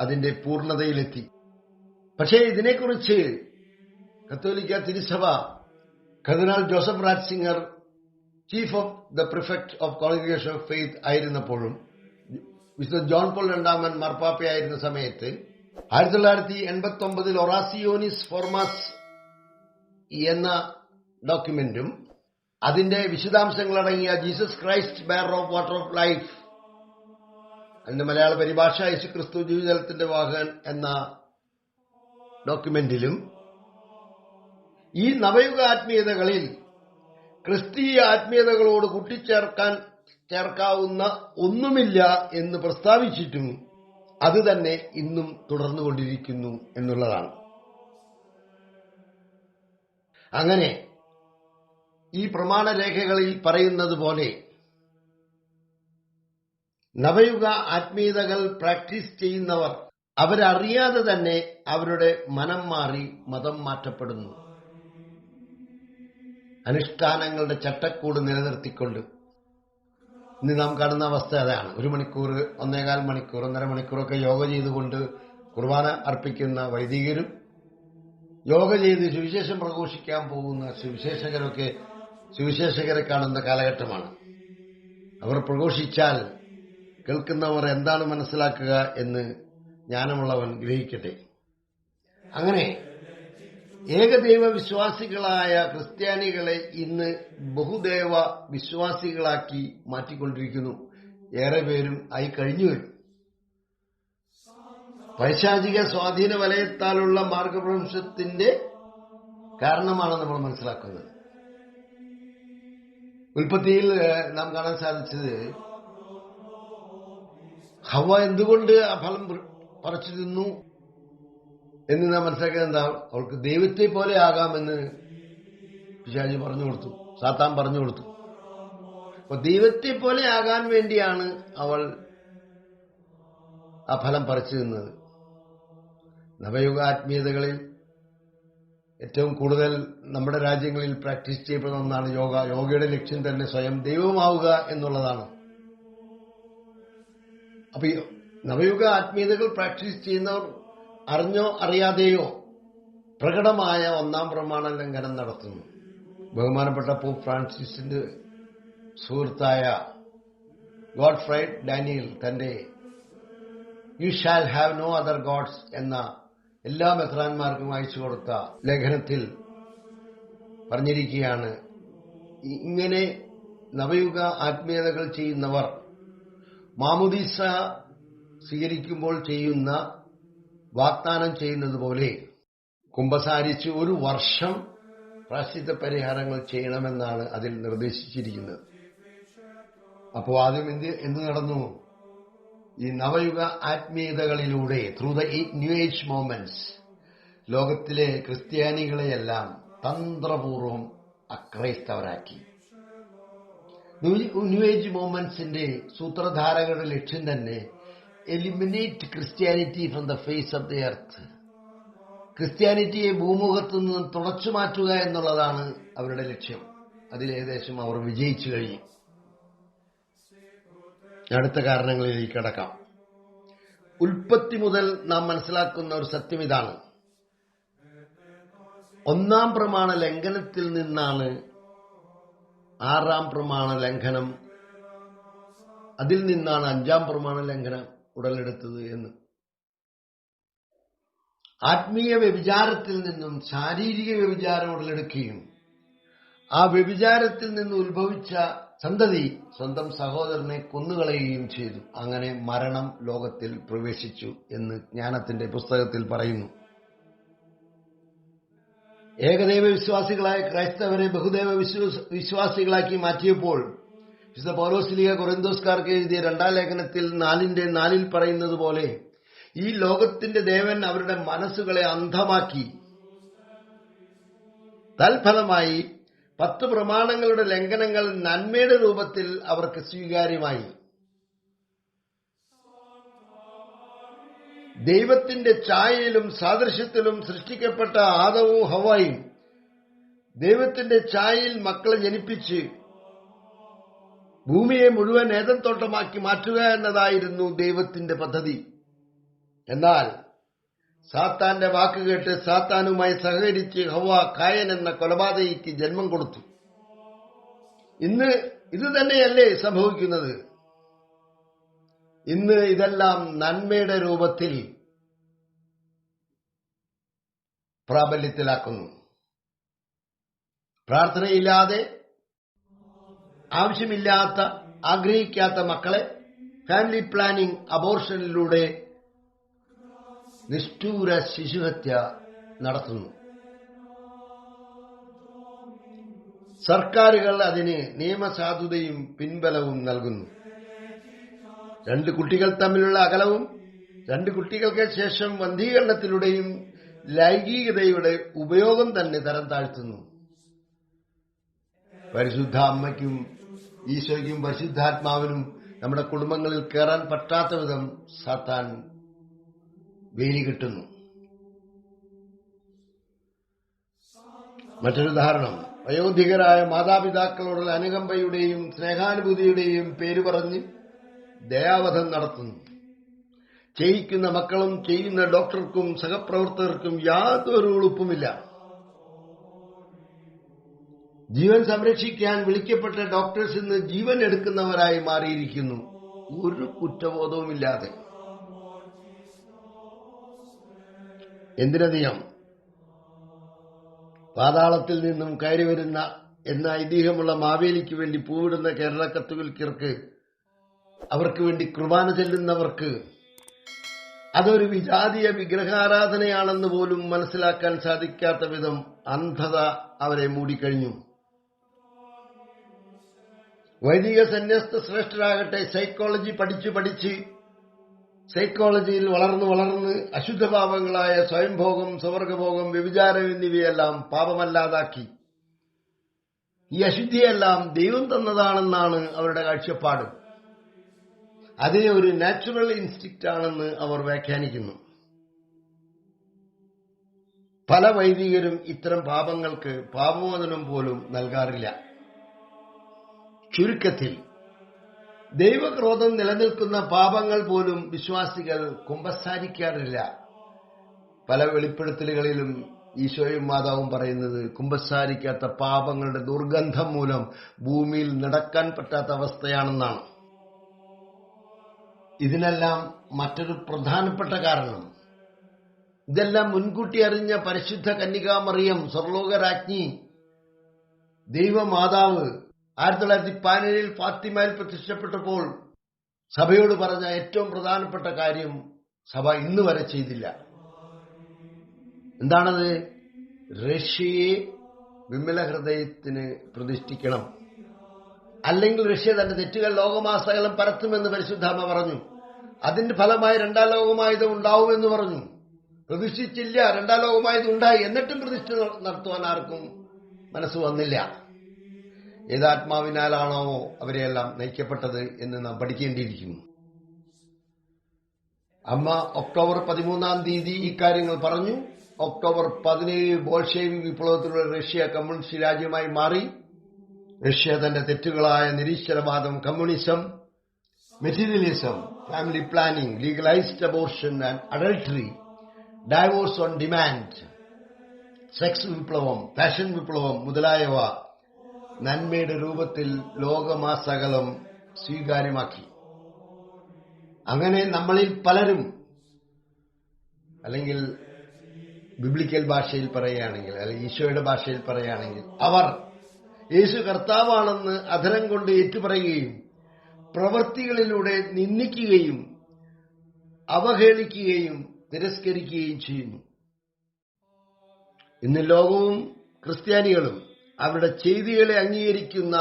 അതിന്റെ പൂർണ്ണതയിലെത്തി. പക്ഷേ ഇതിനെക്കുറിച്ച് കത്തോലിക്ക തിരുസഭ cardinal Joseph Ratzinger chief of the prefect of congregation of faith ആയിരുന്നപ്പോഴും വിശുദ്ധ ജോൺ പോൾ രണ്ടാമൻ മാർപ്പാപ്പയായിരുന്ന സമയത്ത് 1989 ഒറാസിയോനിസ് ഫോർമാസ് എന്ന ഡോക്യുമെന്റും അതിന്റെ വിശദാംശങ്ങളടങ്ങിയ Jesus Christ bearer of water of life, അതിന്റെ മലയാള പരിഭാഷ യേശുക്രിസ്തു ജീവജലത്തിന്റെ വാഹകൻ എന്ന ഡോക്യുമെന്റിലും ഈ നവയുഗ ആത്മീയതകളിൽ ക്രിസ്തീയ ആത്മീയതകളോട് ചേർക്കാവുന്ന ഒന്നുമില്ല എന്ന് പ്രസ്താവിച്ചിട്ടും അത് തന്നെ ഇന്നും തുടർന്നുകൊണ്ടിരിക്കുന്നു എന്നുള്ളതാണ്. അങ്ങനെ ഈ പ്രമാണരേഖകളിൽ പറയുന്നത് പോലെ നവയുഗ ആത്മീയതകൾ പ്രാക്ടീസ് ചെയ്യുന്നവർ അവരറിയാതെ തന്നെ അവരുടെ മനം മാറി മതം മാറ്റപ്പെടുന്നു. അനുഷ്ഠാനങ്ങളുടെ ചട്ടക്കൂട് നിലനിർത്തിക്കൊണ്ട് ഇന്ന് നാം കാണുന്ന അവസ്ഥ അതാണ്. 1 മണിക്കൂർ, 1.25 മണിക്കൂർ, 1.5 മണിക്കൂറൊക്കെ യോഗ ചെയ്തുകൊണ്ട് കുർബാന അർപ്പിക്കുന്ന വൈദികരും യോഗ ചെയ്ത് സുവിശേഷം പ്രഘോഷിക്കാൻ പോകുന്ന സുവിശേഷകരെ കാണുന്ന കാലഘട്ടമാണ്. അവർ പ്രഘോഷിച്ചാൽ കേൾക്കുന്നവർ എന്താണ് മനസ്സിലാക്കുക എന്ന് ജ്ഞാനമുള്ളവൻ ഗ്രഹിക്കട്ടെ. അങ്ങനെ ഏകദൈവ വിശ്വാസികളായ ക്രിസ്ത്യാനികളെ ഇന്ന് ബഹുദൈവ വിശ്വാസികളാക്കി മാറ്റിക്കൊണ്ടിരിക്കുന്നു. ഏറെ പേരും ആയി കഴിഞ്ഞു. പൈശാചിക സ്വാധീന വലയത്താലുള്ള മാർഗഭ്രംശത്തിന്റെ കാരണമാണ് നമ്മൾ മനസ്സിലാക്കുന്നത്. ഉൽപ്പത്തിയിൽ നാം കാണാൻ സാധിച്ചത് ഹവ്വ എന്തുകൊണ്ട് ആ ഫലം പറിച്ചു തിന്നു എന്ന് നാം മനസ്സിലാക്കിയത് എന്താ? അവൾക്ക് ദൈവത്തെ പോലെ ആകാമെന്ന് പിശാചി പറഞ്ഞു കൊടുത്തു, സാത്താൻ പറഞ്ഞു കൊടുത്തു. അപ്പൊ ദൈവത്തെ പോലെ ആകാൻ വേണ്ടിയാണ് അവൾ ആ ഫലം പറിച്ചു തിന്നത്. നവയുഗ ആത്മീയതകളിൽ ഏറ്റവും കൂടുതൽ നമ്മുടെ രാജ്യങ്ങളിൽ പ്രാക്ടീസ് ചെയ്യപ്പെടുന്ന ഒന്നാണ് യോഗ. യോഗയുടെ ലക്ഷ്യം തന്നെ സ്വയം ദൈവമാവുക എന്നുള്ളതാണ്. അപ്പൊ ഈ നവയുഗ ആത്മീയതകൾ പ്രാക്ടീസ് ചെയ്യുന്നവർ അറിഞ്ഞോ അറിയാതെയോ പ്രകടമായ 1ാം പ്രമാണ ലംഘനം നടത്തുന്നു. ബഹുമാനപ്പെട്ട പോപ്പ് ഫ്രാൻസിസിന്റെ സുഹൃത്തായ ഗോഡ്ഫ്രൈഡ് ഡാനിയൽ തന്റെ you shall have no other gods എന്ന എല്ലാ മെത്രാന്മാർക്കും അയച്ചു കൊടുത്ത ലേഖനത്തിൽ പറഞ്ഞിരിക്കുകയാണ്, ഇങ്ങനെ നവയുഗ ആത്മീയതകൾ ചെയ്യുന്നവർ മാമുദീസ സ്വീകരിക്കുമ്പോൾ ചെയ്യുന്ന വാഗ്ദാനം ചെയ്യുന്നത് പോലെ കുമ്പസാരിച്ച് 1 വർഷം പ്രായശ്ചിത്ത പരിഹാരങ്ങൾ ചെയ്യണമെന്നാണ് അതിൽ നിർദ്ദേശിച്ചിരിക്കുന്നത്. അപ്പോൾ ആദ്യം എന്ത് നടന്നു? ഈ നവയുഗ ആത്മീയതകളിലൂടെ through the new age movements ലോകത്തിലെ ക്രിസ്ത്യാനികളെയെല്ലാം തന്ത്രപൂർവം അക്രൈസ്തവരാക്കി. ന്യൂ ഏജ് മൂവ്മെന്റ്സിന്റെ സൂത്രധാരകളുടെ ലക്ഷ്യം തന്നെ eliminate Christianity from the face of the earth. ക്രിസ്ത്യാനിറ്റിയെ ഭൂമുഖത്ത് നിന്ന് തുടച്ചു മാറ്റുക എന്നുള്ളതാണ് അവരുടെ ലക്ഷ്യം. അതിലേകദേശം അവർ വിജയിച്ചു കഴിഞ്ഞു. അടുത്ത കാരണങ്ങളിലേക്ക് കടക്കാം. ഉൽപ്പത്തി മുതൽ നാം മനസ്സിലാക്കുന്ന ഒരു സത്യം ഇതാണ്: ഒന്നാം പ്രമാണ ലംഘനത്തിൽ നിന്നാണ് ആറാം പ്രമാണ ലംഘനം, അതിൽ നിന്നാണ് അഞ്ചാം പ്രമാണ ലംഘനം ഉടലെടുത്തത് എന്ന്. ആത്മീയ വ്യഭിചാരത്തിൽ നിന്നും ശാരീരിക വ്യഭിചാരം ഉടലെടുക്കുകയും ആ വ്യഭിചാരത്തിൽ നിന്ന് ഉത്ഭവിച്ച സന്തതി സ്വന്തം സഹോദരനെ കൊന്നുകളയുകയും ചെയ്തു. അങ്ങനെ മരണം ലോകത്തിൽ പ്രവേശിച്ചു എന്ന് ജ്ഞാനത്തിന്റെ പുസ്തകത്തിൽ പറയുന്നു. ഏകദൈവ വിശ്വാസികളായ ക്രൈസ്തവരെ ബഹുദൈവ വിശ്വാസികളാക്കി മാറ്റിയപ്പോൾ വിശുദ്ധ പൗലോസ് കൊരിന്തോസ്കാർക്ക് എഴുതിയ 2-ാം ലേഖനത്തിൽ 4:4 പറയുന്നത് പോലെ ഈ ലോകത്തിന്റെ ദേവൻ അവരുടെ മനസ്സുകളെ അന്ധമാക്കി. തൽഫലമായി 10 പ്രമാണങ്ങളുടെ ലംഘനങ്ങൾ നന്മയുടെ രൂപത്തിൽ അവർക്ക് സ്വീകാര്യമായി. ദൈവത്തിന്റെ ഛായയിലും സാദൃശ്യത്തിലും സൃഷ്ടിക്കപ്പെട്ട ആദവും ഹവ്വായും ദൈവത്തിന്റെ ഛായയിൽ മക്കളെ ജനിപ്പിച്ച് ഭൂമിയെ മുഴുവൻ ഏദൻ തോട്ടമാക്കി മാറ്റുക എന്നതായിരുന്നു ദൈവത്തിന്റെ പദ്ധതി. എന്നാൽ സാത്താന്റെ വാക്ക് കേട്ട് സാത്താനുമായി സഹകരിച്ച് ഹവ്വ കായൻ എന്ന കൊലപാതകിക്ക് ജന്മം കൊടുത്തു. ഇന്ന് ഇത് തന്നെയല്ലേ സംഭവിക്കുന്നത്? ഇന്ന് ഇതെല്ലാം നന്മയുടെ രൂപത്തിൽ പ്രാബല്യത്തിലാക്കുന്നു. പ്രാർത്ഥനയില്ലാതെ ആവശ്യമില്ലാത്ത ആഗ്രഹിക്കാത്ത മക്കളെ ഫാമിലി പ്ലാനിംഗ്, അബോർഷനിലൂടെ നിഷ്ഠൂര ശിശുഹത്യ നടത്തുന്നു. സർക്കാരുകൾ അതിന് നിയമസാധുതയും പിൻബലവും നൽകുന്നു. 2 കുട്ടികൾ തമ്മിലുള്ള അകലവും 2 കുട്ടികൾക്ക് ശേഷം വന്ധീകരണത്തിലൂടെയും ലൈംഗികതയുടെ ഉപയോഗം തന്നെ തരം താഴ്ത്തുന്നു. പരിശുദ്ധ അമ്മയ്ക്കും ഈശോയ്ക്കും പരിശുദ്ധാത്മാവിനും നമ്മുടെ കുടുംബങ്ങളിൽ കയറാൻ പറ്റാത്ത വിധം സാത്താൻ വേലി കിട്ടുന്നു. മറ്റൊരു ഉദാഹരണം, വയോധികരായ മാതാപിതാക്കളോടുള്ള അനുകമ്പയുടെയും സ്നേഹാനുഭൂതിയുടെയും പേര് പറഞ്ഞ് ദയാവധം നടത്തുന്നു. ചെയ്യിക്കുന്ന മക്കളും ചെയ്യുന്ന ഡോക്ടർക്കും സഹപ്രവർത്തകർക്കും യാതൊരു ഉളുപ്പുമില്ല. ജീവൻ സംരക്ഷിക്കാൻ വിളിക്കപ്പെട്ട ഡോക്ടേഴ്സ് ഇന്ന് ജീവൻ എടുക്കുന്നവരായി മാറിയിരിക്കുന്നു, ഒരു കുറ്റബോധവുമില്ലാതെ. എന്തിനധികം പാതാളത്തിൽ നിന്നും കയറി വരുന്ന എന്ന ഐതിഹ്യമുള്ള മാവേലിക്ക് വേണ്ടി പൂവിടുന്ന കേരള കത്തോലിക്കർക്ക്, അവർക്ക് വേണ്ടി കുർബാന ചെല്ലുന്നവർക്ക് അതൊരു വിജാതീയ വിഗ്രഹാരാധനയാണെന്ന് പോലും മനസ്സിലാക്കാൻ സാധിക്കാത്ത വിധം അന്ധത അവരെ മൂടിക്കഴിഞ്ഞു. വൈദിക സന്യസ്ത ശ്രേഷ്ഠരാകട്ടെ സൈക്കോളജി പഠിച്ച് സൈക്കോളജിയിൽ വളർന്ന് അശുദ്ധപാപങ്ങളായ സ്വയംഭോഗം, സ്വവർഗഭോഗം, വ്യഭിചാരം എന്നിവയെല്ലാം പാപമല്ലാതാക്കി. ഈ അശുദ്ധിയെല്ലാം ദൈവം തന്നതാണെന്നാണ് അവരുടെ കാഴ്ചപ്പാട്. അതിനെ ഒരു നാച്ചുറൽ ഇൻസ്റ്റിക്റ്റ് ആണെന്ന് അവർ വ്യാഖ്യാനിക്കുന്നു. പല വൈദികരും ഇത്തരം പാപങ്ങൾക്ക് പാപമോചനം പോലും നൽകാറില്ല. ചുരുക്കത്തിൽ ദൈവക്രോധം നിലനിൽക്കുന്ന പാപങ്ങൾ പോലും വിശ്വാസികൾ കുമ്പസാരിക്കാറില്ല. പല വെളിപ്പെടുത്തലുകളിലും ഈശോയും മാതാവും പറയുന്നത് കുമ്പസാരിക്കാത്ത പാപങ്ങളുടെ ദുർഗന്ധം മൂലം ഭൂമിയിൽ നടക്കാൻ പറ്റാത്ത അവസ്ഥയാണെന്നാണ്. ഇതിനെല്ലാം മറ്റൊരു പ്രധാനപ്പെട്ട കാരണം, ഇതെല്ലാം മുൻകൂട്ടി അറിഞ്ഞ പരിശുദ്ധ കന്യകാമറിയം, സ്വർലോകരാജ്ഞി, ദൈവമാതാവ് 1917 ഫാത്തിമയിൽ പ്രത്യക്ഷപ്പെട്ടപ്പോൾ സഭയോട് പറഞ്ഞ ഏറ്റവും പ്രധാനപ്പെട്ട കാര്യം സഭ ഇന്ന് വരെ ചെയ്തില്ല. എന്താണത്? റഷ്യയെ വിമല ഹൃദയത്തിന് പ്രതിഷ്ഠിക്കണം. അല്ലെങ്കിൽ റഷ്യ തന്റെ തെറ്റുകൾ ലോകമാസകലം പരത്തുമെന്ന് പരിശുദ്ധാത്മ പറഞ്ഞു. അതിന്റെ ഫലമായി രണ്ടാം ലോകമായുധം ഉണ്ടാവുമെന്ന് പറഞ്ഞു. പ്രതീക്ഷിച്ചില്ല, രണ്ടാം ലോകമായുധം ഉണ്ടായി. എന്നിട്ടും പ്രതിഷ്ഠ നടത്തുവാൻ ആർക്കും മനസ്സ് വന്നില്ല. ഏതാത്മാവിനാലാണോ അവരെയെല്ലാം നയിക്കപ്പെട്ടത് എന്ന് നാം പഠിക്കേണ്ടിയിരിക്കുന്നു. അമ്മ ഒക്ടോബർ 13 ഇക്കാര്യങ്ങൾ പറഞ്ഞു. ഒക്ടോബർ 17 ബോൾഷെവിക് വിപ്ലവത്തിലൂടെ റഷ്യ കമ്മ്യൂണിസ്റ്റ് രാജ്യമായി മാറി. റഷ്യ തന്റെ തെറ്റുകളായ നിരീശ്വരവാദം, communism, materialism, family planning, legalised abortion and adultery, divorce on demand, sex വിപ്ലവം, ഫാഷൻ വിപ്ലവം മുതലായവ നന്മയുടെ രൂപത്തിൽ ലോകമാസകലം സ്വീകാര്യമാക്കി. അങ്ങനെ നമ്മളിൽ പലരും, അല്ലെങ്കിൽ ബിബ്ലിക്കൽ ഭാഷയിൽ പറയുകയാണെങ്കിൽ, അല്ലെങ്കിൽ ഈശോയുടെ ഭാഷയിൽ പറയുകയാണെങ്കിൽ, അവർ യേശു കർത്താവാണെന്ന് അധരം കൊണ്ട് ഏറ്റുപറയുകയും പ്രവൃത്തികളിലൂടെ നിന്ദിക്കുകയും അവഹേളിക്കുകയും തിരസ്കരിക്കുകയും ചെയ്യുന്നു. ഇന്ന് ലോകവും ക്രിസ്ത്യാനികളും അവരുടെ ചെയ്തികളെ അംഗീകരിക്കുന്ന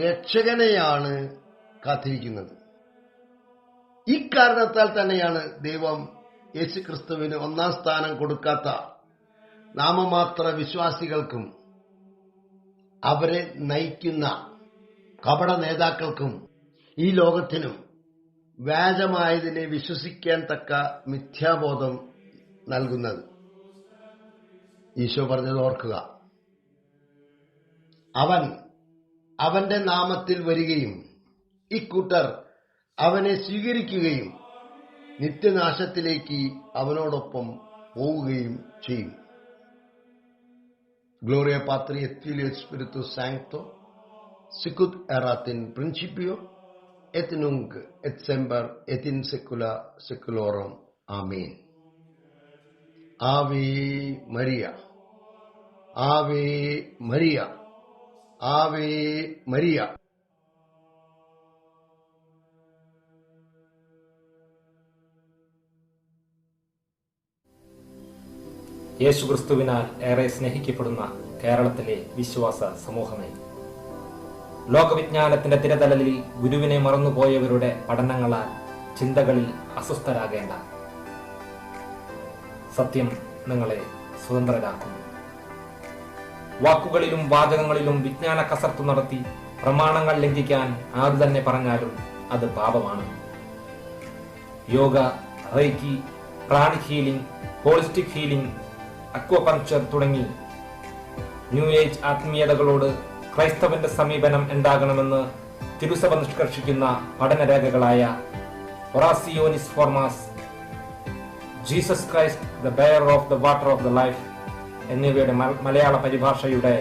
രക്ഷകനെയാണ് കാത്തിരിക്കുന്നത്. ഈ കാരണത്താൽ തന്നെയാണ് ദൈവം യേശുക്രിസ്തുവിന് ഒന്നാം സ്ഥാനം കൊടുക്കാത്ത നാമമാത്ര വിശ്വാസികൾക്കും അവരെ നയിക്കുന്ന കപട നേതാക്കൾക്കും ഈ ലോകത്തിനും വ്യാജമായതിനെ വിശ്വസിക്കാൻ തക്ക മിഥ്യാബോധം നൽകുന്നത്. ഈശോ പറഞ്ഞത് ഓർക്കുക, അവൻ അവന്റെ നാമത്തിൽ വരികയും ഇക്കൂട്ടർ അവനെ സ്വീകരിക്കുകയും നിത്യനാശത്തിലേക്ക് അവനോടൊപ്പം പോവുകയും ചെയ്യും. Gloria Patri et Filio et Spiritus Sancto, sicut erat in principio, et nunc et semper et in saecula saeculorum. Amen. Ave Maria, Ave Maria, Ave Maria. യേശുക്രിസ്തുവിനാൽ ഏറെ സ്നേഹിക്കപ്പെടുന്ന കേരളത്തിലെ വിശ്വാസ സമൂഹമേ, ലോകവിജ്ഞാനത്തിന്റെ തിരതലലിൽ ഗുരുവിനെ മറന്നുപോയവരുടെ പഠനങ്ങളാൽ ചിന്തകളിൽ അസ്വസ്ഥരാകേണ്ട. സത്യം നിങ്ങളെ സ്വതന്ത്രരാക്കുന്നു. വാക്കുകളിലും വാചകങ്ങളിലും വിജ്ഞാന കസർത്തു നടത്തി പ്രമാണങ്ങൾ ലംഘിക്കാൻ ആരു തന്നെ പറഞ്ഞാലും അത് പാപമാണ്. Yoga, reiki, pranic healing, holistic healing, acupuncture തുടങ്ങി ന്യൂ ഏജ് ആത്മീയതകളോട് ക്രൈസ്തവന്റെ സമീപനം എന്താകണമെന്ന് തിരുസഭ നിഷ്കർഷിക്കുന്ന പഠനരേഖകളായ Orationis Formas, Jesus Christ the bearer of the water of the life എന്നിവയുടെ മലയാള പരിഭാഷയുടെ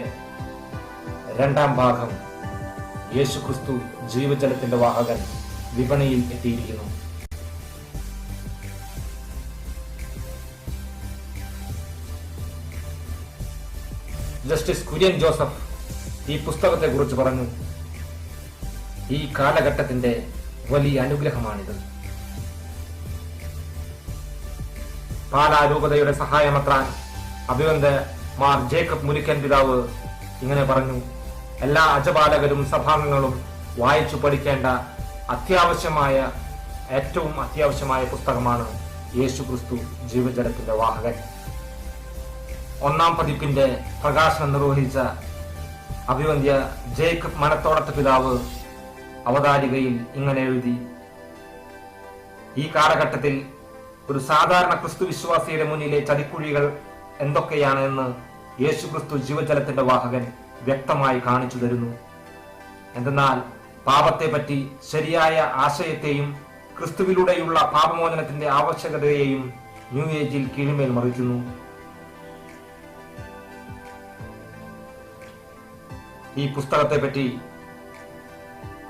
2ാം ഭാഗം യേശുക്രിസ്തു ജീവജലത്തിന്റെ വാഹകൻ വിപണിയിൽ എത്തിയിരിക്കുന്നു. ജസ്റ്റിസ് കുര്യൻ ജോസഫ് ഈ പുസ്തകത്തെക്കുറിച്ച് പറഞ്ഞു, ഈ കാലഘട്ടത്തിന്റെ വലിയ അനുഗ്രഹമാണിത്. പാലാ രൂപതയുടെ സഹായമത്രാൻ അഭിവന്ദ് മാർ ജേക്കബ് മുനിക്കൻ പിതാവ് ഇങ്ങനെ പറഞ്ഞു, എല്ലാ അജപാലകരും സഭാംഗങ്ങളും വായിച്ചു പഠിക്കേണ്ട ഏറ്റവും അത്യാവശ്യമായ പുസ്തകമാണ് യേശുക്രിസ്തു ജീവജലത്തിന്റെ വാഹകൻ. 1ാം പതിപ്പിന്റെ പ്രകാശനം നിർവഹിച്ച അഭിവന്ദ്യ ജേക്കബ് മനത്തോടത്ത് പിതാവ് അവതാരികയിൽ ഇങ്ങനെ എഴുതി, ഈ കാലഘട്ടത്തിൽ ഒരു സാധാരണ ക്രിസ്തു വിശ്വാസിയുടെ മുന്നിലെ ചതിക്കുഴികൾ എന്തൊക്കെയാണ് എന്ന് യേശുക്രിസ്തു ജീവജലത്തിന്റെ വാഹകൻ വ്യക്തമായി കാണിച്ചു തരുന്നു. എന്തെന്നാൽ പാപത്തെപ്പറ്റി ശരിയായ ആശയത്തെയും ക്രിസ്തുവിലൂടെയുള്ള പാപമോചനത്തിന്റെ ആവശ്യകതയെയും ന്യൂ ഏജിൽ കീഴ്മേൽ മറിക്കുന്നു. ഈ പുസ്തകത്തെപ്പറ്റി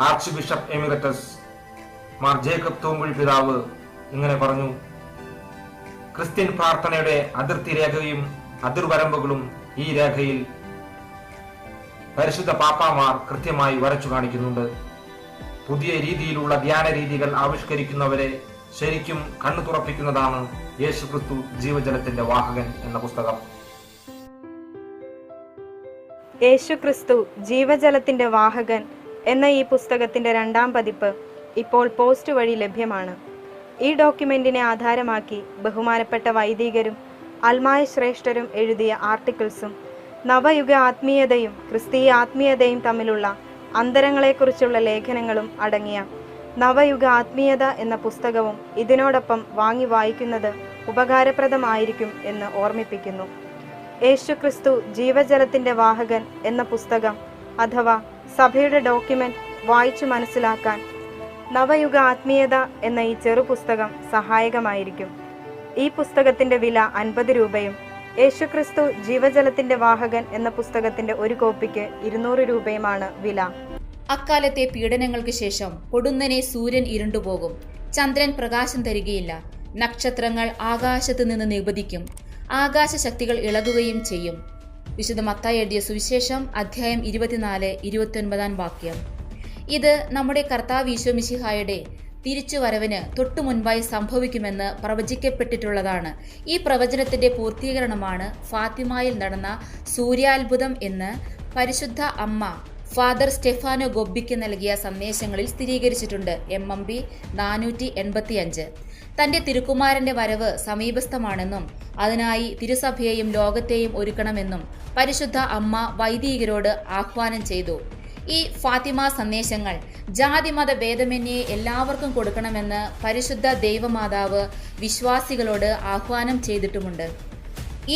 archbishop emeritus Mar Jacob Thoomkuzhy പിതാവ് ഇങ്ങനെ പറഞ്ഞു, ക്രിസ്ത്യൻ പ്രാർത്ഥനയുടെ അതിർത്തി രേഖയും അതിർവരമ്പുകളും ഈ രേഖയിൽ പരിശുദ്ധ പാപ്പാമാർ കൃത്യമായി വരച്ചു കാണിക്കുന്നുണ്ട്. പുതിയ രീതിയിലുള്ള ധ്യാന രീതികൾ ആവിഷ്കരിക്കുന്നവരെ ശരിക്കും കണ്ണു തുറപ്പിക്കുന്നതാണ് യേശുക്രിസ്തു ജീവജലത്തിന്റെ വാഹകൻ എന്ന പുസ്തകം. യേശുക്രിസ്തു ജീവജലത്തിന്റെ വാഹകൻ എന്ന ഈ പുസ്തകത്തിൻ്റെ 2ാം പതിപ്പ് ഇപ്പോൾ പോസ്റ്റ് വഴി ലഭ്യമാണ്. ഈ ഡോക്യുമെന്റിനെ ആധാരമാക്കി ബഹുമാനപ്പെട്ട വൈദികരും അൽമായ ശ്രേഷ്ഠരും എഴുതിയ ആർട്ടിക്കിൾസും നവയുഗ ആത്മീയതയും ക്രിസ്തീയ ആത്മീയതയും തമ്മിലുള്ള അന്തരങ്ങളെക്കുറിച്ചുള്ള ലേഖനങ്ങളും അടങ്ങിയ നവയുഗ ആത്മീയത എന്ന പുസ്തകവും ഇതിനോടൊപ്പം വാങ്ങി വായിക്കുന്നത് ഉപകാരപ്രദമായിരിക്കും എന്ന് ഓർമ്മിപ്പിക്കുന്നു. യേശുക്രിസ്തു ജീവജലത്തിൻ്റെ വാഹകൻ എന്ന പുസ്തകം അഥവാ സഭയുടെ ഡോക്യുമെന്റ് വായിച്ചു മനസ്സിലാക്കാൻ നവയുഗ ആത്മീയത എന്ന ഈ ചെറു പുസ്തകം സഹായകമായിരിക്കും. ഈ പുസ്തകത്തിൻ്റെ വില 50 രൂപയും യേശുക്രിസ്തു ജീവജലത്തിൻ്റെ വാഹകൻ എന്ന പുസ്തകത്തിൻ്റെ ഒരു കോപ്പിക്ക് 200 രൂപയുമാണ് വില. അക്കാലത്തെ പീഡനങ്ങൾക്ക് ശേഷം പൊടുന്നനെ സൂര്യൻ ഇരുണ്ടുപോകും, ചന്ദ്രൻ പ്രകാശം തരികയില്ല, നക്ഷത്രങ്ങൾ ആകാശത്ത് നിന്ന് നിപതിക്കും, ആകാശശക്തികൾ ഇളകുകയും ചെയ്യും. വിശുദ്ധ മത്തായി എഴുതിയ സുവിശേഷം അധ്യായം 24-29 വാക്യം. ഇത് നമ്മുടെ കർത്താവ് ഈശോ മിശിഹായുടെ തിരിച്ചുവരവിന് തൊട്ടു മുൻപായി സംഭവിക്കുമെന്ന് പ്രവചിക്കപ്പെട്ടിട്ടുള്ളതാണ്. ഈ പ്രവചനത്തിന്റെ പൂർത്തീകരണമാണ് ഫാത്തിമയിൽ നടന്ന സൂര്യാത്ഭുതം എന്ന് പരിശുദ്ധ അമ്മ ഫാദർ സ്റ്റെഫാനോ ഗൊബ്ബിക്ക് നൽകിയ സന്ദേശങ്ങളിൽ സ്ഥിരീകരിച്ചിട്ടുണ്ട്. MMB 485. തന്റെ തിരുക്കുമാരന്റെ വരവ് സമീപസ്ഥമാണെന്നും അതിനായി തിരുസഭയെയും ലോകത്തെയും ഒരുക്കണമെന്നും പരിശുദ്ധ അമ്മ വൈദികരോട് ആഹ്വാനം ചെയ്തു. ഈ ഫാത്തിമ സന്ദേശങ്ങൾ ജാതിമത ഭേദമന്യേ എല്ലാവർക്കും കൊടുക്കണമെന്ന് പരിശുദ്ധ ദൈവമാതാവ് വിശ്വാസികളോട് ആഹ്വാനം ചെയ്തിട്ടുമുണ്ട്.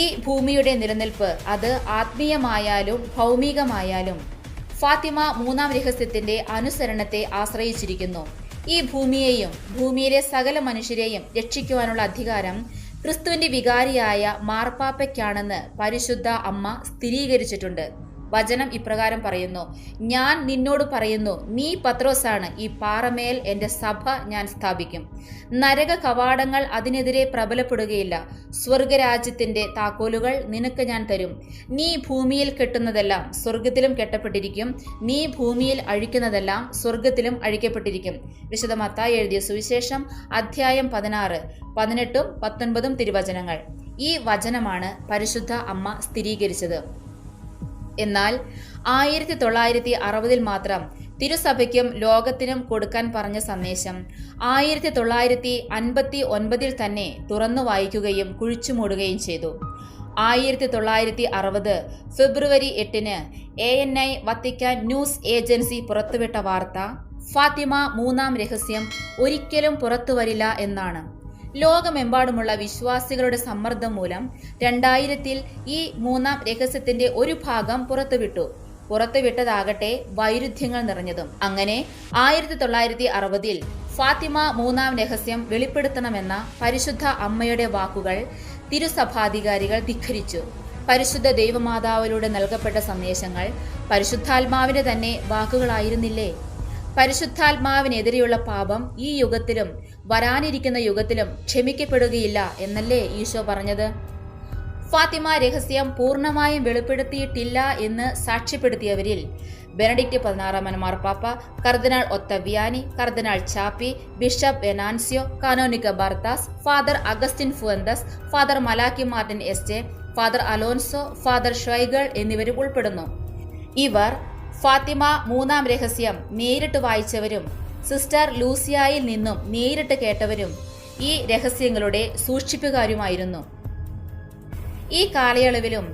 ഈ ഭൂമിയുടെ നിലനിൽപ്പ് അത് ആത്മീയമായാലും ഭൗമികമായാലും ഫാത്തിമ 3ാം രഹസ്യത്തിന്റെ അനുസരണത്തെ ആശ്രയിച്ചിരിക്കുന്നു. ഈ ഭൂമിയെയും ഭൂമിയിലെ സകല മനുഷ്യരെയും രക്ഷിക്കുവാനുള്ള അധികാരം ക്രിസ്തുവിന്റെ വികാരിയായ മാർപ്പാപ്പയ്ക്കാണെന്ന് പരിശുദ്ധ അമ്മ സ്ഥിരീകരിച്ചിട്ടുണ്ട്. വചനം ഇപ്രകാരം പറയുന്നു: ഞാൻ നിന്നോട് പറയുന്നു, നീ പത്രോസാണ്, ഈ പാറമേൽ എൻ്റെ സഭ ഞാൻ സ്ഥാപിക്കും. നരക കവാടങ്ങൾ അതിനെതിരെ പ്രബലപ്പെടുകയില്ല. സ്വർഗരാജ്യത്തിന്റെ താക്കോലുകൾ നിനക്ക് ഞാൻ തരും. നീ ഭൂമിയിൽ കെട്ടുന്നതെല്ലാം സ്വർഗത്തിലും കെട്ടപ്പെട്ടിരിക്കും, നീ ഭൂമിയിൽ അഴിക്കുന്നതെല്ലാം സ്വർഗത്തിലും അഴിക്കപ്പെട്ടിരിക്കും. വിശുദ്ധ മത്തായി എഴുതിയ സുവിശേഷം അധ്യായം 16, 18, 19 തിരുവചനങ്ങൾ. ഈ വചനമാണ് പരിശുദ്ധ അമ്മ സ്ഥിരീകരിച്ചത്. എന്നാൽ 1960 മാത്രം തിരുസഭയ്ക്കും ലോകത്തിനും കൊടുക്കാൻ പറഞ്ഞ സന്ദേശം 1959 തന്നെ തുറന്നു വായിക്കുകയും കുഴിച്ചുമൂടുകയും ചെയ്തു. 1960 ഫെബ്രുവരി 8 ANI വത്തിക്കാൻ ന്യൂസ് ഏജൻസി പുറത്തുവിട്ട വാർത്ത ഫാത്തിമ 3ാം രഹസ്യം ഒരിക്കലും പുറത്തുവരില്ല എന്നാണ്. ലോകമെമ്പാടുമുള്ള വിശ്വാസികളുടെ സമ്മർദ്ദം മൂലം 2000 ഈ 3ാം രഹസ്യത്തിന്റെ ഒരു ഭാഗം പുറത്തുവിട്ടതാകട്ടെ വൈരുദ്ധ്യങ്ങൾ നിറഞ്ഞതും. അങ്ങനെ 1960 ഫാത്തിമ 3ാം രഹസ്യം വെളിപ്പെടുത്തണമെന്ന പരിശുദ്ധ അമ്മയുടെ വാക്കുകൾ തിരുസഭാധികാരികൾ ധിഖരിച്ചു. പരിശുദ്ധ ദൈവമാതാവിലൂടെ നൽകപ്പെട്ട സന്ദേശങ്ങൾ പരിശുദ്ധാത്മാവിന്റെ തന്നെ വാക്കുകളായിരുന്നില്ലേ? പരിശുദ്ധാത്മാവിനെതിരെയുള്ള പാപം ഈ യുഗത്തിലും വരാനിരിക്കുന്ന യുഗത്തിലും ക്ഷമിക്കപ്പെടുകയില്ല എന്നല്ലേ ഈശോ പറഞ്ഞത്? ഫാത്തിമ രഹസ്യം പൂർണ്ണമായും വെളിപ്പെടുത്തിയിട്ടില്ല എന്ന് സാക്ഷ്യപ്പെടുത്തിയവരിൽ ബെനഡിക്റ്റ് 16 മാർപ്പാപ്പ, cardinal Ottaviani, cardinal Ciappi, bishop Venancio, Canonico Barthas, father Agustin Fuentes, father Malachi Martin Este, father Alonso, father Schweigl എന്നിവരും ഉൾപ്പെടുന്നു. ഇവർ ഫാത്തിമ 3ാം രഹസ്യം നേരിട്ട് വായിച്ചവരും സിസ്റ്റർ ലൂസിയായിൽ നിന്നും നേരിട്ട് കേട്ടവരും ഈ രഹസ്യങ്ങളുടെ സൂക്ഷിപ്പുകാരുമായിരുന്നു. ഈ കാലയളവിലും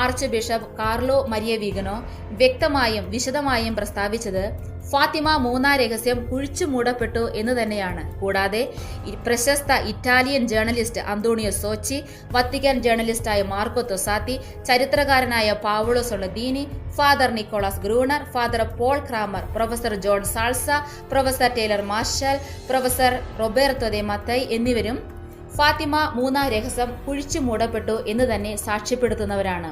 ആർച്ച് ബിഷപ്പ് കാർലോ മരിയ വിഗനോ വ്യക്തമായും വിശദമായും പ്രസ്താവിച്ചത് ഫാത്തിമ 3ാം രഹസ്യം കുഴിച്ചു മൂടപ്പെട്ടു എന്ന് തന്നെയാണ്. കൂടാതെ പ്രശസ്ത ഇറ്റാലിയൻ ജേർണലിസ്റ്റ് അന്തോണിയോ സോച്ചി, വത്തിക്കാൻ ജേർണലിസ്റ്റായ മാർക്കോ തൊസാത്തി, ചരിത്രകാരനായ Paolo Soldini, father Nicholas Gruner, father Paul Kramer, professor John Salza, professor Taylor Marshall, professor Roberto de Mattei എന്നിവരും ഫാത്തിമ 3ാം രഹസ്യം കുഴിച്ചു മൂടപ്പെട്ടു എന്ന് തന്നെ സാക്ഷ്യപ്പെടുത്തുന്നവരാണ്.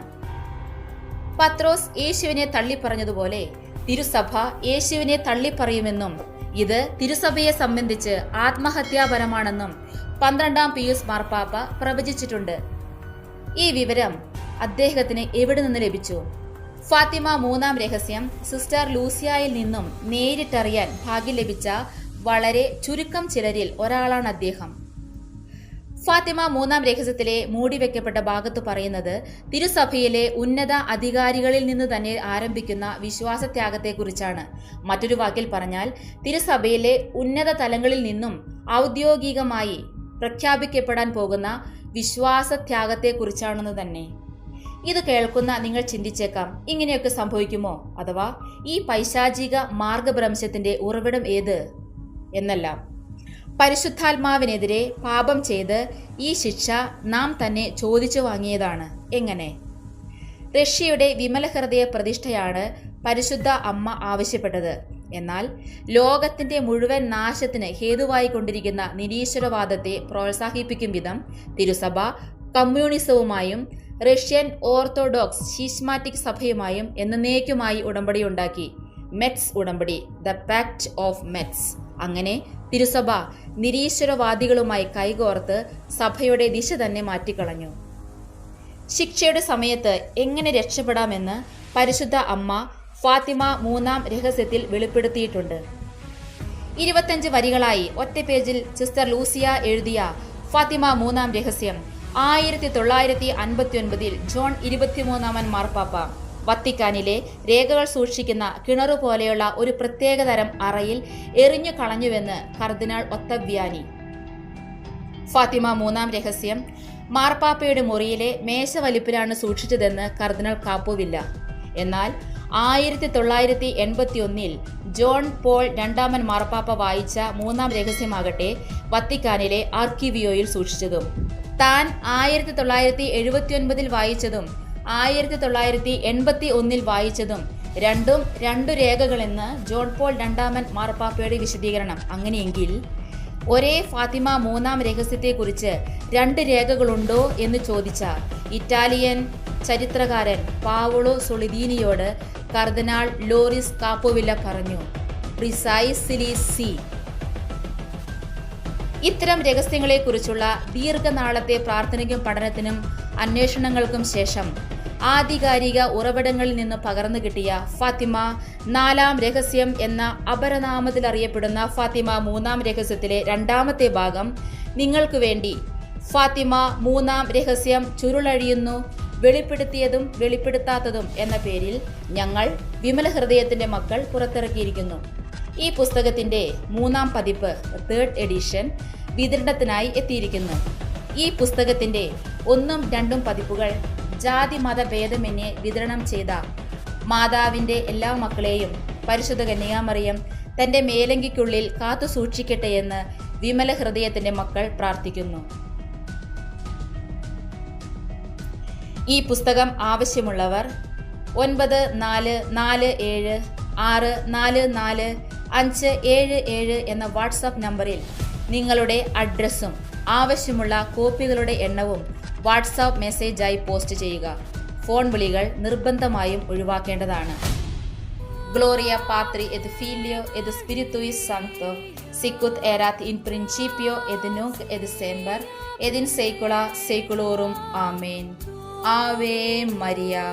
പത്രോസ് യേശുവിനെ തള്ളിപ്പറഞ്ഞതുപോലെ തിരുസഭ യേശുവിനെ തള്ളിപ്പറയുമെന്നും ഇത് തിരുസഭയെ സംബന്ധിച്ച് ആത്മഹത്യാപരമാണെന്നും 12ാം പിയൂസ് മാർപ്പാപ്പ പ്രവചിച്ചിട്ടുണ്ട്. ഈ വിവരം അദ്ദേഹത്തിന് എവിടെ നിന്ന് ലഭിച്ചു? ഫാത്തിമ 3ാം രഹസ്യം സിസ്റ്റർ ലൂസിയായിൽ നിന്നും നേരിട്ടറിയാൻ ഭാഗ്യം ലഭിച്ച വളരെ ചുരുക്കം ചിലരിൽ ഒരാളാണ് അദ്ദേഹം. ഫാത്തിമ മൂന്നാം രഹസ്യത്തിലെ മൂടിവെക്കപ്പെട്ട ഭാഗത്ത് പറയുന്നത് തിരുസഭയിലെ ഉന്നത അധികാരികളിൽ നിന്ന് തന്നെ ആരംഭിക്കുന്ന വിശ്വാസത്യാഗത്തെക്കുറിച്ചാണ്. മറ്റൊരു വാക്കിൽ പറഞ്ഞാൽ തിരുസഭയിലെ ഉന്നത തലങ്ങളിൽ നിന്നും ഔദ്യോഗികമായി പ്രഖ്യാപിക്കപ്പെടാൻ പോകുന്ന വിശ്വാസത്യാഗത്തെക്കുറിച്ചാണെന്ന് തന്നെ. ഇത് കേൾക്കുന്ന നിങ്ങൾ ചിന്തിച്ചേക്കാം, ഇങ്ങനെയൊക്കെ സംഭവിക്കുമോ, അഥവാ ഈ പൈശാചിക മാർഗഭ്രംശത്തിന്റെ ഉറവിടം ഏത് എന്നെല്ലാം. പരിശുദ്ധാത്മാവിനെതിരെ പാപം ചെയ്ത് ഈ ശിക്ഷ നാം തന്നെ ചോദിച്ചു വാങ്ങിയതാണ്. എങ്ങനെ? റഷ്യയുടെ വിമല ഹൃദയ പ്രതിഷ്ഠയാണ് പരിശുദ്ധ അമ്മ ആവശ്യപ്പെട്ടത്. എന്നാൽ ലോകത്തിന്റെ മുഴുവൻ നാശത്തിന് ഹേതുവായിക്കൊണ്ടിരിക്കുന്ന നിരീശ്വരവാദത്തെ പ്രോത്സാഹിപ്പിക്കും വിധം തിരുസഭ കമ്മ്യൂണിസവുമായും റഷ്യൻ ഓർത്തഡോക്സ് ശീസ്മാറ്റിക് സഭയുമായും എന്നേക്കുമായി ഉടമ്പടിയുണ്ടാക്കി. മെറ്റ്സ് ഉടമ്പടി, ദ പാക്ട് ഓഫ് മെറ്റ്സ്. അങ്ങനെ തിരുസഭ നിരീശ്വരവാദികളുമായി കൈകോർത്ത് സഭയുടെ ദിശ തന്നെ മാറ്റിക്കളഞ്ഞു. ശിക്ഷയുടെ സമയത്ത് എങ്ങനെ രക്ഷപ്പെടാമെന്ന് പരിശുദ്ധ അമ്മ ഫാത്തിമ മൂന്നാം രഹസ്യത്തിൽ വെളിപ്പെടുത്തിയിട്ടുണ്ട്. 25 വരികളായി ഒറ്റ പേജിൽ സിസ്റ്റർ ലൂസിയ എഴുതിയ ഫാത്തിമ മൂന്നാം രഹസ്യം 1959 ജോൺ 23 മാർപ്പാപ്പ വത്തിക്കാനിലെ രേഖകൾ സൂക്ഷിക്കുന്ന കിണറു പോലെയുള്ള ഒരു പ്രത്യേകതരം അറയിൽ എറിഞ്ഞു കളഞ്ഞുവെന്ന് കർദിനാൾ ഒത്തവ്യാനി. ഫാത്തിമ മൂന്നാം രഹസ്യം മാർപ്പാപ്പയുടെ മുറിയിലെ മേശവലിപ്പിലാണ് സൂക്ഷിച്ചതെന്ന് കർദിനാൾ കാപ്പുവില്ല. എന്നാൽ 1981 ജോൺ പോൾ രണ്ടാമൻ മാർപ്പാപ്പ വായിച്ച മൂന്നാം രഹസ്യമാകട്ടെ വത്തിക്കാനിലെ ആർക്കിവിയോയിൽ സൂക്ഷിച്ചതും താൻ 1979 വായിച്ചതും 1981 വായിച്ചതും രണ്ടും രണ്ടു രേഖകളെന്ന് ജോൺ പോൾ രണ്ടാമൻ മാർപ്പാപ്പയുടെ വിശദീകരണം. അങ്ങനെയെങ്കിൽ ഒരേ ഫാത്തിമ മൂന്നാം രഹസ്യത്തെക്കുറിച്ച് 2 രേഖകളുണ്ടോ എന്ന് ചോദിച്ച ഇറ്റാലിയൻ ചരിത്രകാരൻ പാവോളോ സൊളിദീനിയോട് കർദിനാൾ ലോറിസ് കാപ്പോവില്ല പറഞ്ഞു, പ്രിസൈസ്ലി സി. ഇത്തരം രഹസ്യങ്ങളെക്കുറിച്ചുള്ള ദീർഘനാളത്തെ പ്രാർത്ഥനയ്ക്കും പഠനത്തിനും അന്വേഷണങ്ങൾക്കും ശേഷം ആധികാരിക ഉറവിടങ്ങളിൽ നിന്ന് പകർന്നു കിട്ടിയ ഫാത്തിമ നാലാം രഹസ്യം എന്ന അപരനാമത്തിൽ അറിയപ്പെടുന്ന ഫാത്തിമ മൂന്നാം രഹസ്യത്തിലെ 2ാമത്തെ ഭാഗം നിങ്ങൾക്ക് വേണ്ടി ഫാത്തിമ മൂന്നാം രഹസ്യം ചുരുളഴിയുന്നു, വെളിപ്പെടുത്തിയതും വെളിപ്പെടുത്താത്തതും എന്ന പേരിൽ ഞങ്ങൾ വിമല ഹൃദയത്തിന്റെ മക്കൾ പുറത്തിറക്കിയിരിക്കുന്നു. ഈ പുസ്തകത്തിന്റെ 3ാം പതിപ്പ് 3rd എഡിഷൻ വിതരണത്തിനായി എത്തിയിരിക്കുന്നു. ഈ പുസ്തകത്തിന്റെ 1ഉം 2ഉം പതിപ്പുകൾ ജാതി മത ഭേദമന്യേ വിതരണം ചെയ്ത മാതാവിന്റെ എല്ലാ മക്കളെയും പരിശുദ്ധ കന്യകാമറിയം തന്റെ മേലങ്കിക്കുള്ളിൽ കാത്തു സൂക്ഷിക്കട്ടെ എന്ന് വിമല ഹൃദയത്തിന്റെ മക്കൾ പ്രാർത്ഥിക്കുന്നു. ഈ പുസ്തകം ആവശ്യമുള്ളവർ 9447644577 എന്ന വാട്സാപ്പ് നമ്പറിൽ നിങ്ങളുടെ അഡ്രസ്സും ആവശ്യമുള്ള കോപ്പികളുടെ എണ്ണവും വാട്സാപ്പ് മെസ്സേജായി പോസ്റ്റ് ചെയ്യുക. ഫോൺ വിളികൾ നിർബന്ധമായും ഒഴിവാക്കേണ്ടതാണ്. Gloria Patri et Filio et Spirituis Sancto, sicut erat in principio et nunc et semper et in saecula saeculorum. Amen. Ave Maria.